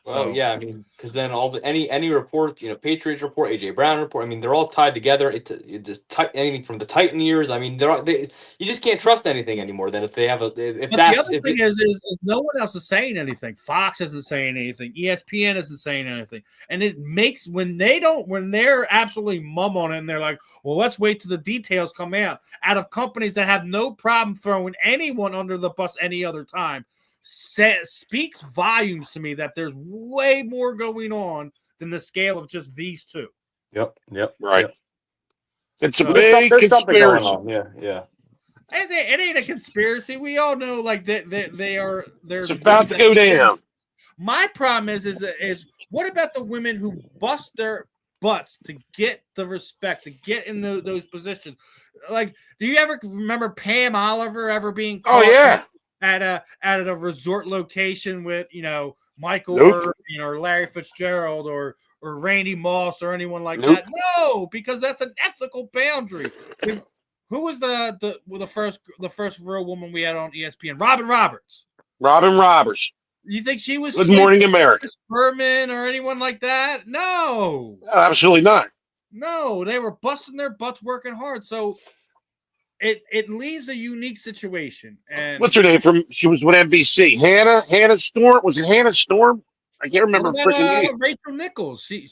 Well, So yeah, I mean, because then any report, Patriots report, AJ Brown report, I mean, they're all tied together. It just anything from the Titan years. I mean, you just can't trust anything anymore. Then if they have if but the that's other if thing it, is no one else is saying anything. Fox isn't saying anything. ESPN isn't saying anything. And it makes when they're absolutely mum on it and they're like, well, let's wait till the details come out of companies that have no problem throwing anyone under the bus any other time, speaks volumes to me that there's way more going on than the scale of just these two. Yep. Right. Yep. It's a So big there's something going conspiracy. on. Yeah. It ain't a conspiracy. We all know, like they're. It's about to go down. My problem is what about the women who bust their butts to get the respect, to get in those positions? Like, do you ever remember Pam Oliver ever being caught at a resort location with Michael Irvin or Larry Fitzgerald or Randy Moss or anyone like that? No, because that's an ethical boundary. Who was the first real woman we had on ESPN? Robin Roberts. You think she was Good Morning America? Berman or anyone like that? No, absolutely not. No, they were busting their butts working hard. So it leaves a unique situation. And what's her name? She was with NBC. Hannah Storm. Was it Hannah Storm? I can't remember freaking name. Rachel Nichols. She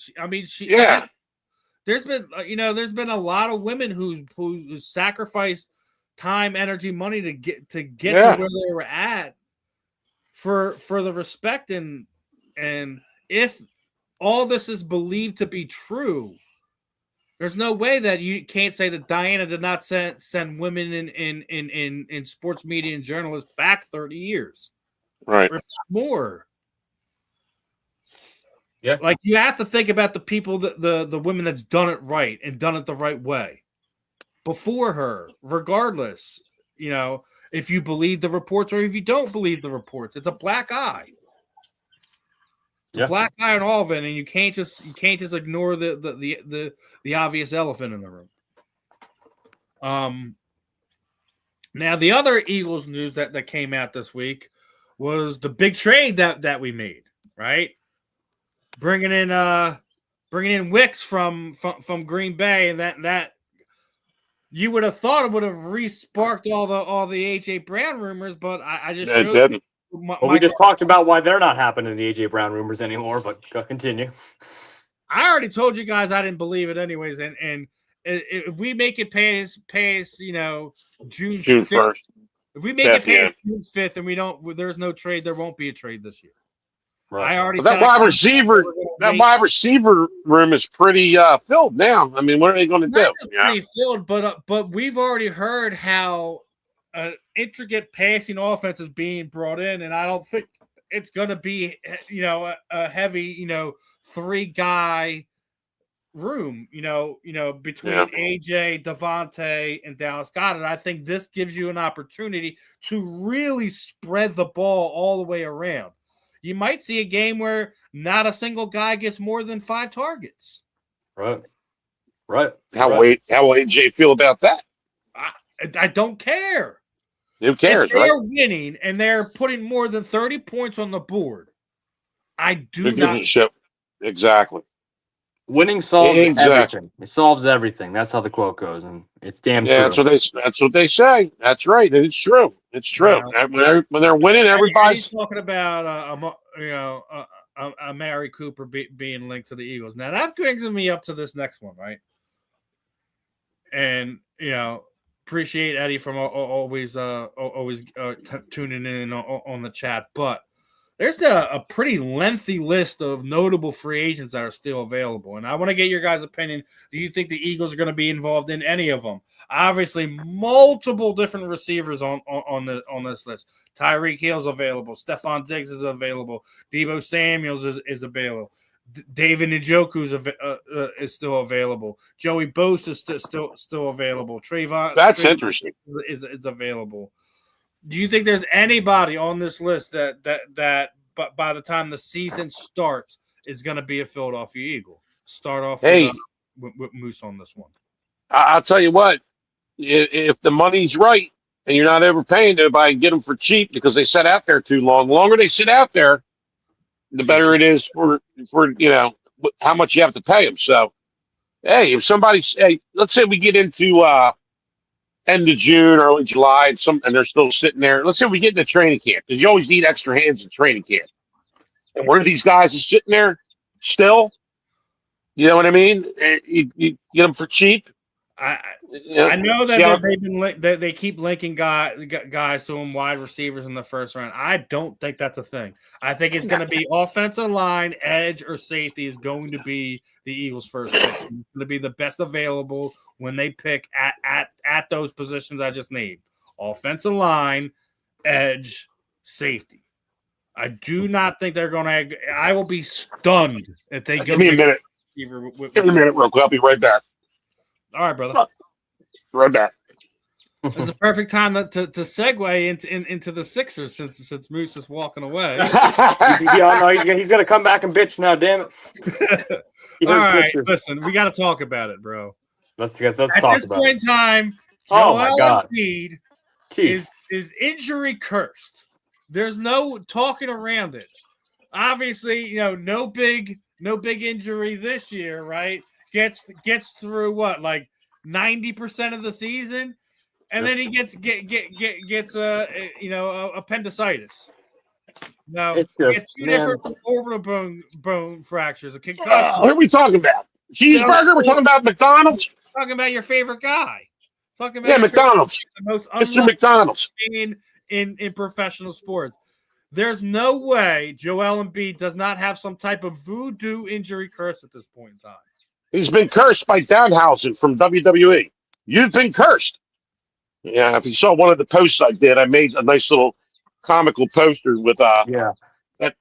there's been a lot of women who sacrificed time, energy, money to get to where they were at for the respect and if all this is believed to be true, there's no way that you can't say that Dianna did not send women in sports media and journalists back 30 years, right? Or if not more. Yeah, like you have to think about the people the women that's done it right and done it the right way before her, regardless. If you believe the reports or if you don't believe the reports, it's a black eye. It's a black eye on all of it, and you can't just ignore the obvious elephant in the room. Now the other Eagles news that came out this week was the big trade that we made, right? Bringing in Wicks from Green Bay, and that you would have thought it would have re-sparked all the AJ Brown rumors, but I just showed didn't. We just talked about why they're not happening, the AJ Brown rumors anymore. But continue. I already told you guys I didn't believe it anyways, and if we make it past June 1st, if we make it past June 5th and there's no trade, there won't be a trade this year. Right. I already that wide receiver room is pretty filled now. I mean, what are they going to do? Pretty filled, but we've already heard how an intricate passing offense is being brought in, and I don't think it's going to be a heavy 3-guy room. Between AJ, Devontae, and Dallas Goedert. I think this gives you an opportunity to really spread the ball all the way around. You might see a game where not a single guy gets more than 5 targets. Right. How will AJ feel about that? I don't care. Who cares, if they're winning and they're putting more than 30 points on the board, I do not. Exactly. Winning solves everything. It solves everything. That's how the quote goes, and it's damn true. That's what they say. That's right. It's true. It's true. When they're winning, everybody's talking about Amari Cooper being linked to the Eagles. Now that brings me up to this next one, right? And appreciate Eddie from always tuning in on the chat, but there's a pretty lengthy list of notable free agents that are still available. And I want to get your guys' opinion. Do you think the Eagles are going to be involved in any of them? Obviously, multiple different receivers on this list. Tyreek Hill's available. Stephon Diggs is available. Deebo Samuels is available. David Njoku is still available. Joey Bosa is still available. Trayvon. That's interesting. Is available. Do you think there's anybody on this list that but by the time the season starts is going to be a Philadelphia Eagle? Start off with Moose on this one. I'll tell you what, if the money's right and you're not overpaying anybody, get them for cheap because they sit out there too long. The longer they sit out there, the better it is for how much you have to pay them. So, hey, if somebody's let's say we get into end of June, early July, and they're still sitting there. Let's say we get into training camp because you always need extra hands in training camp. And one of these guys is sitting there still. You know what I mean? You get them for cheap. I know that they keep linking guys to them, wide receivers in the first round. I don't think that's a thing. I think it's going to be offensive line, edge, or safety is going to be the Eagles' first pick. It's going to be the best available when they pick at those positions I just named: offensive line, edge, safety. I do not think they're going to. I will be stunned if they give me a minute. Give me a minute, real quick. I'll be right back. All right, brother. Right back. It's the perfect time to segue into the Sixers since Moose is walking away. He's gonna come back and bitch now. Damn it! All right, listen, we got to talk about it, bro. Let's talk about it. At this point in time, Joel Embiid is injury cursed. There's no talking around it. Obviously, no big injury this year, right? Gets through what, like 90% of the season, and then he gets appendicitis. No, it's two different orbital bone fractures, a concussion. What are we talking about? Cheeseburger? We're talking about McDonald's? Talking about your favorite guy. Talking about McDonald's. Mr. McDonald's. In professional sports. There's no way Joel Embiid does not have some type of voodoo injury curse at this point in time. He's been cursed by Danhausen from WWE. You've been cursed. Yeah, if you saw one of the posts I did, I made a nice little comical poster with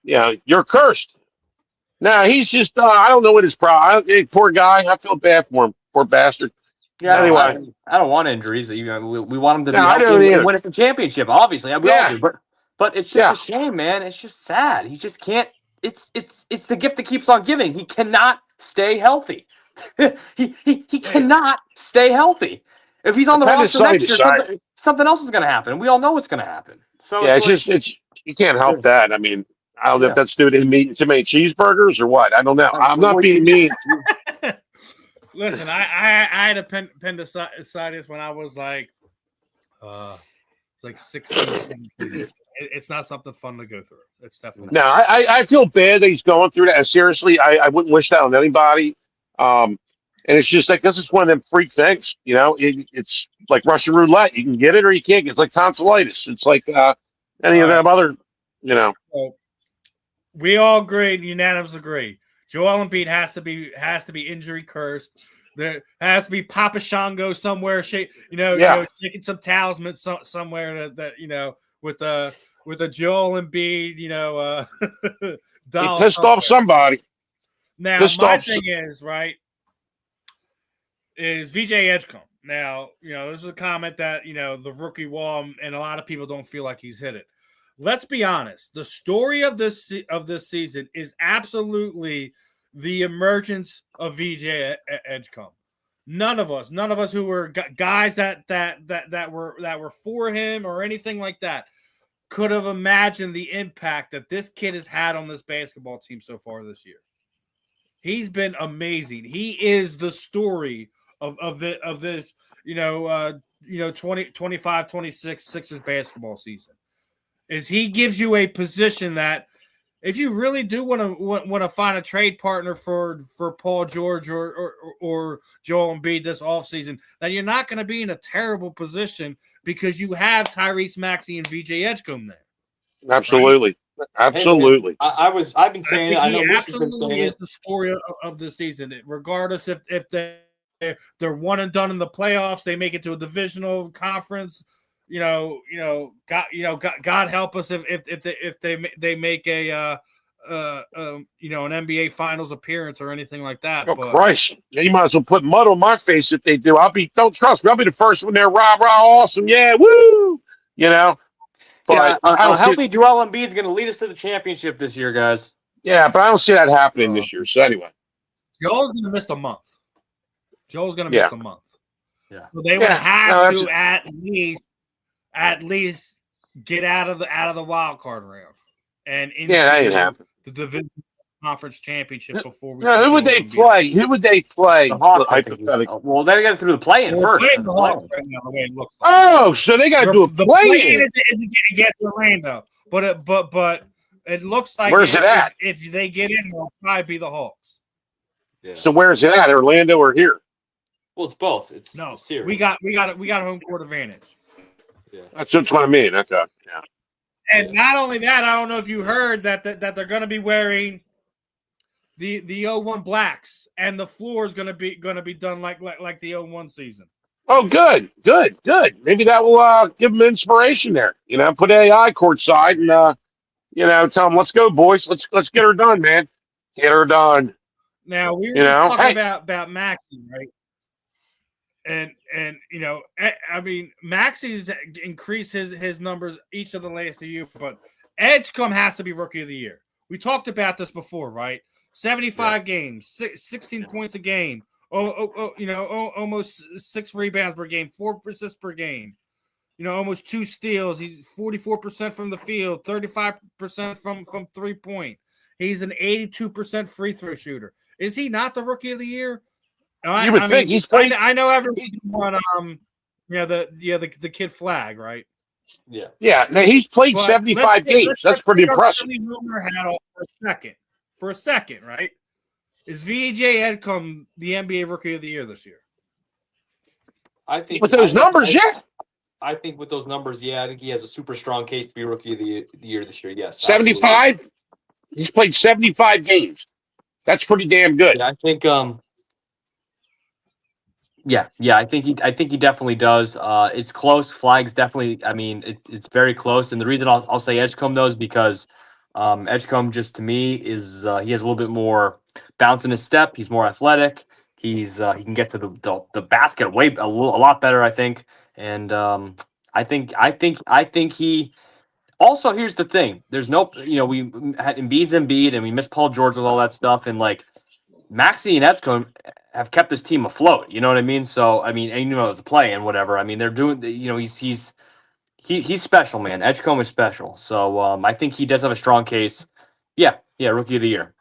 you're cursed. Now he's just I don't know what his problem. Poor guy. I feel bad for him. Poor bastard. Yeah. Anyway, I don't want injuries. We want him to be healthy and win us the championship. Obviously, we all do. But it's just a shame, man. It's just sad. He just can't. It's the gift that keeps on giving. He cannot stay healthy. he cannot stay healthy. If he's on the roster next year, something else is going to happen. We all know what's going to happen. So it's you can't help that. I mean, I don't know if that's due to him eating too many cheeseburgers or what. I don't know. I'm not being mean. Listen, I had appendicitis when I was like 16. It's not something fun to go through. It's definitely no. I feel bad that he's going through that. And seriously, I wouldn't wish that on anybody. And it's just like this is one of them freak things. It's like Russian roulette. You can get it or you can't get it. It's like tonsillitis. It's like any of them other. So we all agree, unanimously agree. Joel Embiid has to be injury cursed. There has to be Papa Shango somewhere, shaking some talisman somewhere that with a Joel Embiid, doll. He pissed off somebody. Now my thing is is VJ Edgecombe. Now this is a comment that the rookie wall, and a lot of people don't feel like he's hit it. Let's be honest. The story of this season is absolutely the emergence of VJ Edgecombe. None of us who were guys that were for him or anything like that could have imagined the impact that this kid has had on this basketball team so far this year. He's been amazing. He is the story of this 25-26 Sixers basketball season. Is he gives you a position that if you really do want to find a trade partner for Paul George or Joel Embiid this offseason, then you're not going to be in a terrible position because you have Tyrese Maxey and VJ Edgecombe there. Absolutely. Right? Absolutely. Hey, I've been saying it. I know Moose has been saying it. Is the story of the season. Regardless if they're one and done in the playoffs, they make it to a divisional conference. God help us if they make an NBA Finals appearance or anything like that. Oh, Christ! You might as well put mud on my face if they do. Don't trust me. I'll be the first one there. Rah, awesome, yeah, woo! But healthy Joel Embiid's going to lead us to the championship this year, guys. Yeah, but I don't see that happening this year. So anyway, Joel's going to miss a month. Joel's going to miss a month. Yeah, so they would have to at least get out of the wild card round. And that ain't happening. the division conference championship before we. Who would they play? Who would they play? The Hawks, hypothetically. well, they got to through the play-in first. Playing the Hawks right now, the way it looks like. Oh, so they got to do a the play-in. Isn't against Orlando, but it looks like where's it at? If they get in, it'll probably be the Hawks. Yeah. So where's it at? Orlando or here? Well, it's both. It's no. Series. We got home court advantage. Yeah, that's what I mean. Okay. Yeah. And not only that, I don't know if you heard that they're going to be wearing the 01 blacks, and the floor is going to be done like the 01 season. Oh, good. Maybe that will give them inspiration there. Put AI courtside and tell them, let's go, boys. Let's get her done, man. Get her done. Now we were talking about Maxey, right? And I mean, Maxey's increased his numbers each of the last year, but Edgecombe has to be Rookie of the Year. We talked about this before, right? 75 games, 16 points a game. Almost 6 rebounds per game, 4 assists per game. Almost 2 steals. He's 44% from the field, 35% from 3-point. He's an 82% free throw shooter. Is he not the Rookie of the Year? You would think he's playing. I know everyone's on the kid Flag, right? Yeah. Yeah. Now he's played 75 games. That's pretty impressive. For a second, right? Is VJ Edgecombe the NBA Rookie of the Year this year? I think with those numbers, yeah. I think with those numbers, yeah. I think he has a super strong case to be Rookie of the Year this year. Yes. 75. Absolutely. He's played 75 games. That's pretty damn good. Yeah, I think. Yeah. I think he definitely does. It's close. Flag's definitely. I mean, it's very close. And the reason I'll say Edgecombe though is because Edgecombe just to me is he has a little bit more bounce in his step. He's more athletic. He can get to the basket a lot better, I think. And I think he. Also, here's the thing. There's no, we had Embiid, and we missed Paul George with all that stuff, and like Maxey and Edgecombe have kept this team afloat. You know what I mean? So I mean, and it's a play and whatever. I mean, they're doing. He's special, man. Edgecombe is special. So I think he does have a strong case. Yeah, Rookie of the Year.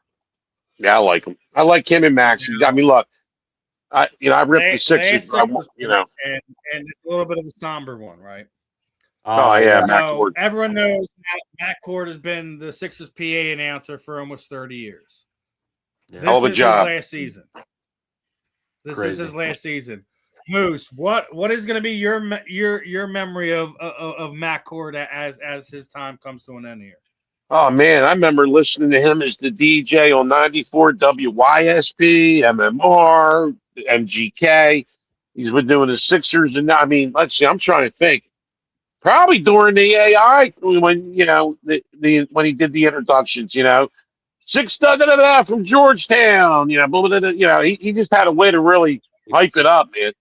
Yeah, I like him. I like him and Maxey. I mean, look, I ripped the Sixers. And it's a little bit of a somber one, right? Yeah, so everyone knows Matt Cord has been the Sixers PA announcer for almost 30 years. Yeah. Hell of a job. His last season. This is his last season. Moose, what is going to be your memory of Matt Cord as his time comes to an end here? Oh man, I remember listening to him as the DJ on 94 WYSP, MMR, MGK. He's been doing the Sixers, and I mean, let's see. I'm trying to think. Probably during the AI when when he did the introductions, 6 from Georgetown, he just had a way to really hype it up, man.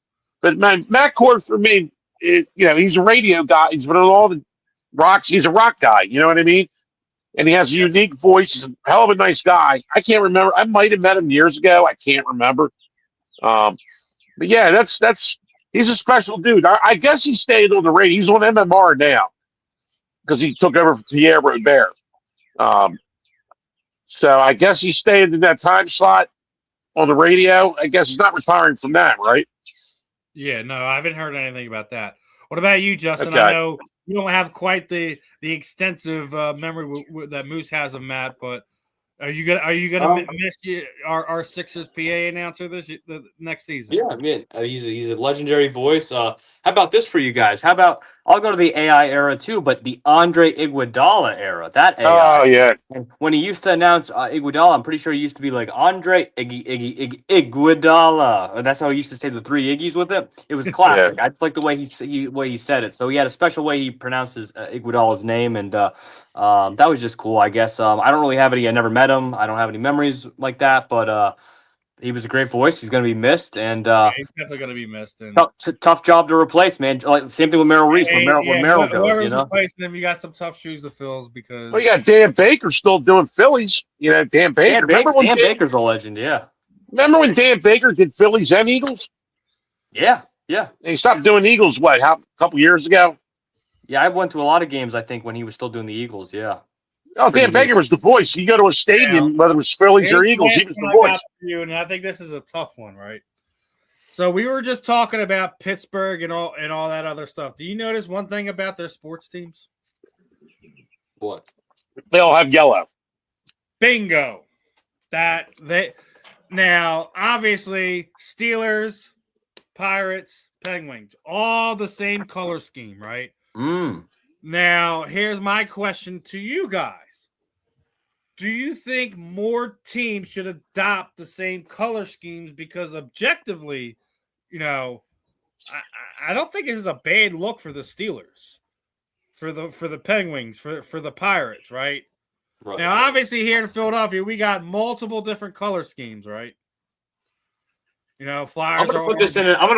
But man, Matt Cord for me, he's a radio guy. He's been on all the rocks. He's a rock guy, you know what I mean? And he has a unique voice. He's a hell of a nice guy. I can't remember. I might have met him years ago. I can't remember. But yeah, that's. He's a special dude. I guess he stayed on the radio. He's on MMR now because he took over from Pierre Robert. So I guess he stayed in that time slot on the radio. I guess he's not retiring from that, right? Yeah, no, I haven't heard anything about that. What about you, Justin? Okay. I know you don't have quite the extensive memory that Moose has of Matt, but are you gonna miss our Sixers PA announcer the next season? Yeah, I mean he's a legendary voice. How about this for you guys? How about I'll go to the AI era too, but the Andre Iguodala era. That AI. Oh yeah. And when he used to announce Iguodala, I'm pretty sure he used to be like Andre Iguodala. That's how he used to say the 3 Iggies with it. It was classic. I just like the way he said it. So he had a special way he pronounces Iguodala's name, and that was just cool. I guess I don't really have any. I never met him. I don't have any memories like that, but he was a great voice. He's going to be missed, and he's definitely going to be missed. And tough job to replace, man. Like same thing with Merrill Reese. When Merrill goes, replacing him, you got some tough shoes to fill because. Well, you got Dan Baker still doing Phillies. Dan Baker. Dan Baker's a legend. Yeah. Remember when Dan Baker did Phillies and Eagles? Yeah. He stopped doing Eagles. A couple years ago? Yeah, I went to a lot of games. I think when he was still doing the Eagles. Yeah. Oh, Dan Baker was the voice. You go to a stadium, whether it was Phillies or Eagles, he was the voice. You, and I think this is a tough one, right? So we were just talking about Pittsburgh and all that other stuff. Do you notice one thing about their sports teams? What? They all have yellow. Bingo. Now, obviously, Steelers, Pirates, Penguins, all the same color scheme, right? Now, here's my question to you guys. Do you think more teams should adopt the same color schemes? Because objectively, I don't think this is a bad look for the Steelers, for the Penguins, for the Pirates, right? Right. Now, obviously, here in Philadelphia, we got multiple different color schemes, right? Flyers. I'm gonna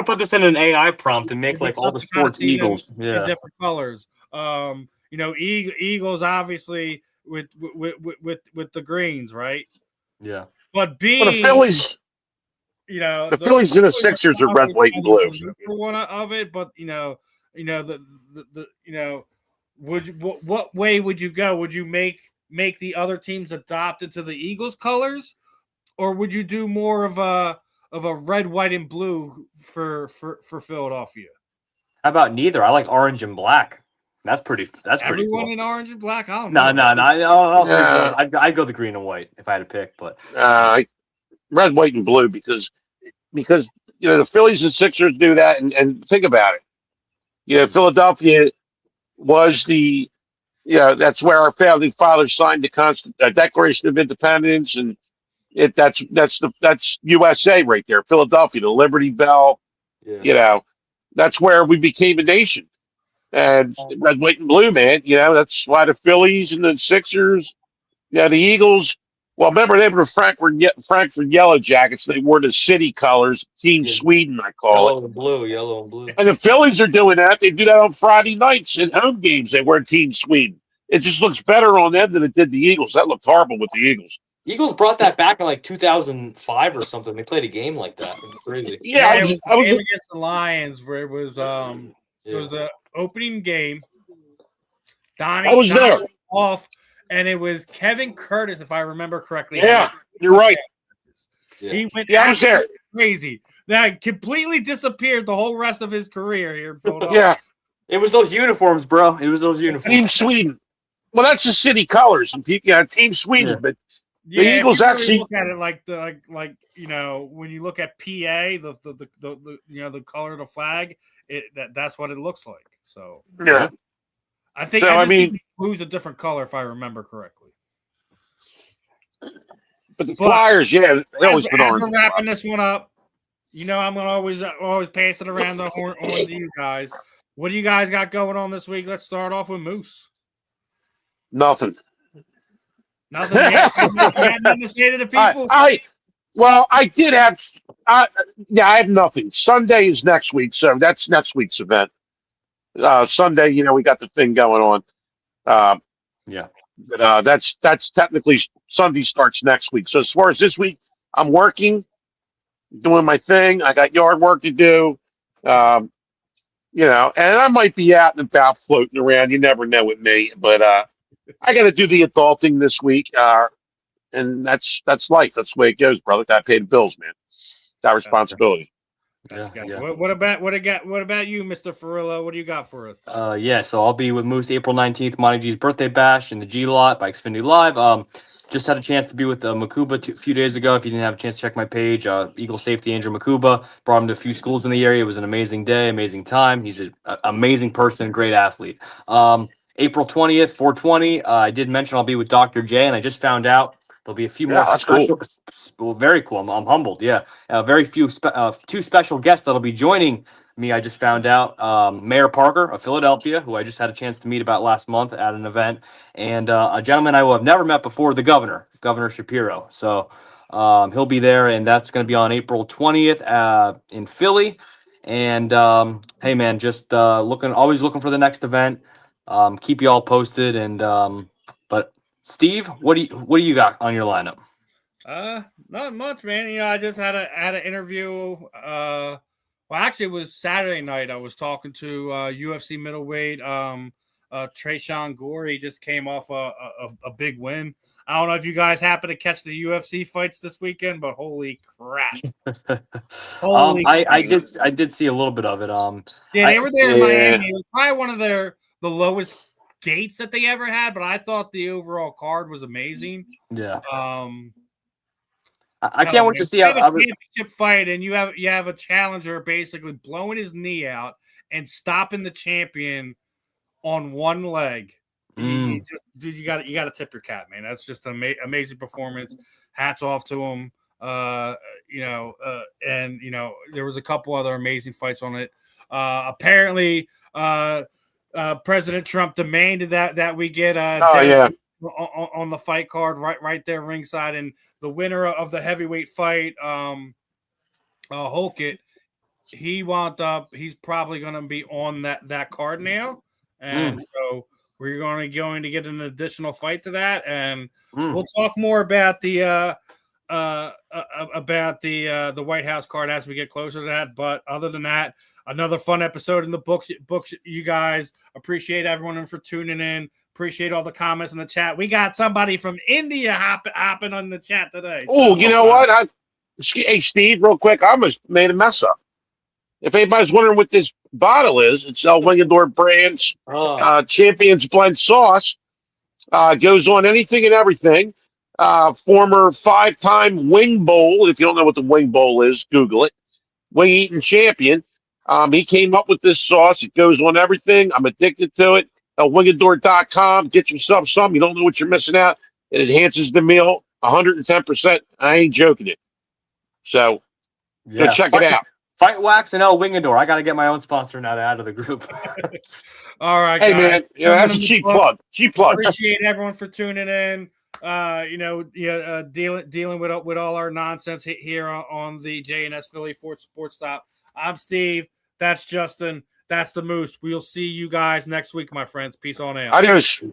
put this in an AI prompt and make like all the sports Eagles, in different colors. Eagles obviously with the greens, right? Yeah. But the Phillies, the Phillies and the Sixers are red, white, and blue. One of it, but what way would you go? Would you make the other teams adopt into the Eagles colors, or would you do more of a red, white, and blue for Philadelphia? How about neither? I like orange and black. That's pretty Everyone cool. In orange and black? I don't know. No. I'd go the green and white if I had to pick, but red, white, and blue because the Phillies and Sixers do that, and think about it. Philadelphia was that's where our founding fathers signed the Declaration of Independence, and that's USA right there. Philadelphia, the Liberty Bell. Yeah. That's where we became a nation. And red, white, and blue, man. That's why the Phillies and the Sixers, the Eagles. Well, remember they were Frankfurt Yellow Jackets. They wore the city colors, Team Sweden, I call it. Yellow and blue. And the Phillies are doing that. They do that on Friday nights in home games. They wear Team Sweden. It just looks better on them than it did the Eagles. That looked horrible with the Eagles. Eagles brought that back in like 2005 or something. They played a game like that. It was crazy. Yeah, I was against the Lions where it was it was the opening game. Donnie was there off, and it was Kevin Curtis, if I remember correctly. Yeah, you're right. Yeah. He went I was there. Crazy. That completely disappeared the whole rest of his career here in Philadelphia. Yeah. It was those uniforms, bro. It was those uniforms. Team Sweden. Well, that's the city colors, and Team Sweden. Yeah. But the Eagles actually look at it like when you look at PA, the color of the flag, that's what it looks like. So yeah, I think blue's a different color if I remember correctly. But the Flyers, they always put orange. We're wrapping this one up. I'm gonna always pass it around the horn to you guys. What do you guys got going on this week? Let's start off with Moose. Nothing. Nothing. You had nothing to say to the people. I did have. I have nothing. Sunday is next week, so that's next week's event. Sunday, we got the thing going on. But that's technically Sunday starts next week. So as far as this week, I'm working, doing my thing. I got yard work to do. And I might be out and about floating around. You never know with me, but I got to do the adulting this week, and that's life. That's the way it goes, brother. Got to pay the bills, man. Got responsibility. Yeah. What about you, Mr. Fiorillio? What do you got for us? So I'll be with Moose April 19th, Monty G's birthday bash in the G Lot by Xfinity Live. Just had a chance to be with Makuba a few days ago. If you didn't have a chance to check my page, Eagle Safety Andrew Makuba brought him to a few schools in the area. It was an amazing day, amazing time. He's an amazing person, great athlete. April 20th, 420. I did mention I'll be with Dr. J, and I just found out there'll be a few more special. Cool. Very cool. I'm humbled. Yeah, two special guests that'll be joining me. I just found out Mayor Parker of Philadelphia, who I just had a chance to meet about last month at an event, and a gentleman I will have never met before, the Governor Shapiro. So he'll be there, and that's going to be on April 20th in Philly. And hey, man, just always looking for the next event. Keep you all posted, and but Steve, what do you got on your lineup? Not much, man. I just had an interview. Well, actually, it was Saturday night. I was talking to UFC middleweight Trayshawn Gorey just came off a big win. I don't know if you guys happen to catch the UFC fights this weekend, but holy crap! I did see a little bit of it. Yeah, they were there in Yeah. Miami. It was probably one of the lowest gates that they ever had, but I thought the overall card was amazing. Yeah. I can't wait to see how how championship fight, and you have a challenger basically blowing his knee out and stopping the champion on one leg. You got to tip your cap, man. That's just an amazing performance. Hats off to him. And there was a couple other amazing fights on it. Apparently, President Trump demanded that we get on the fight card right there ringside, and the winner of the heavyweight fight, Holkett, he's probably going to be on that card now, and so we're going to get an additional fight to that, and we'll talk more about the White House card as we get closer to that. But other than that, another fun episode in the books. You guys, appreciate everyone for tuning in. Appreciate all the comments in the chat. We got somebody from India hopping on the chat today. Oh, you know what? Hey, Steve, real quick, I almost made a mess up. If anybody's wondering what this bottle is, it's El Wingador Brands Champions Blend Sauce. Goes on anything and everything. Former 5-time Wing Bowl. If you don't know what the Wing Bowl is, Google it. Wing eating champion. He came up with this sauce. It goes on everything. I'm addicted to it. Wingador.com. Get yourself some. You don't know what you're missing out. It enhances the meal 110%. I ain't joking it. So go check it out. Fight Wax and El Wingador. I got to get my own sponsor now to add to the group. All right, hey, guys. man. That's a cheap plug. Cheap plug. Appreciate everyone for tuning in. Dealing with all our nonsense here on the JNS Philly Sports Stop. I'm Steve. That's Justin. That's the Moose. We'll see you guys next week, my friends. Peace on out. Adios.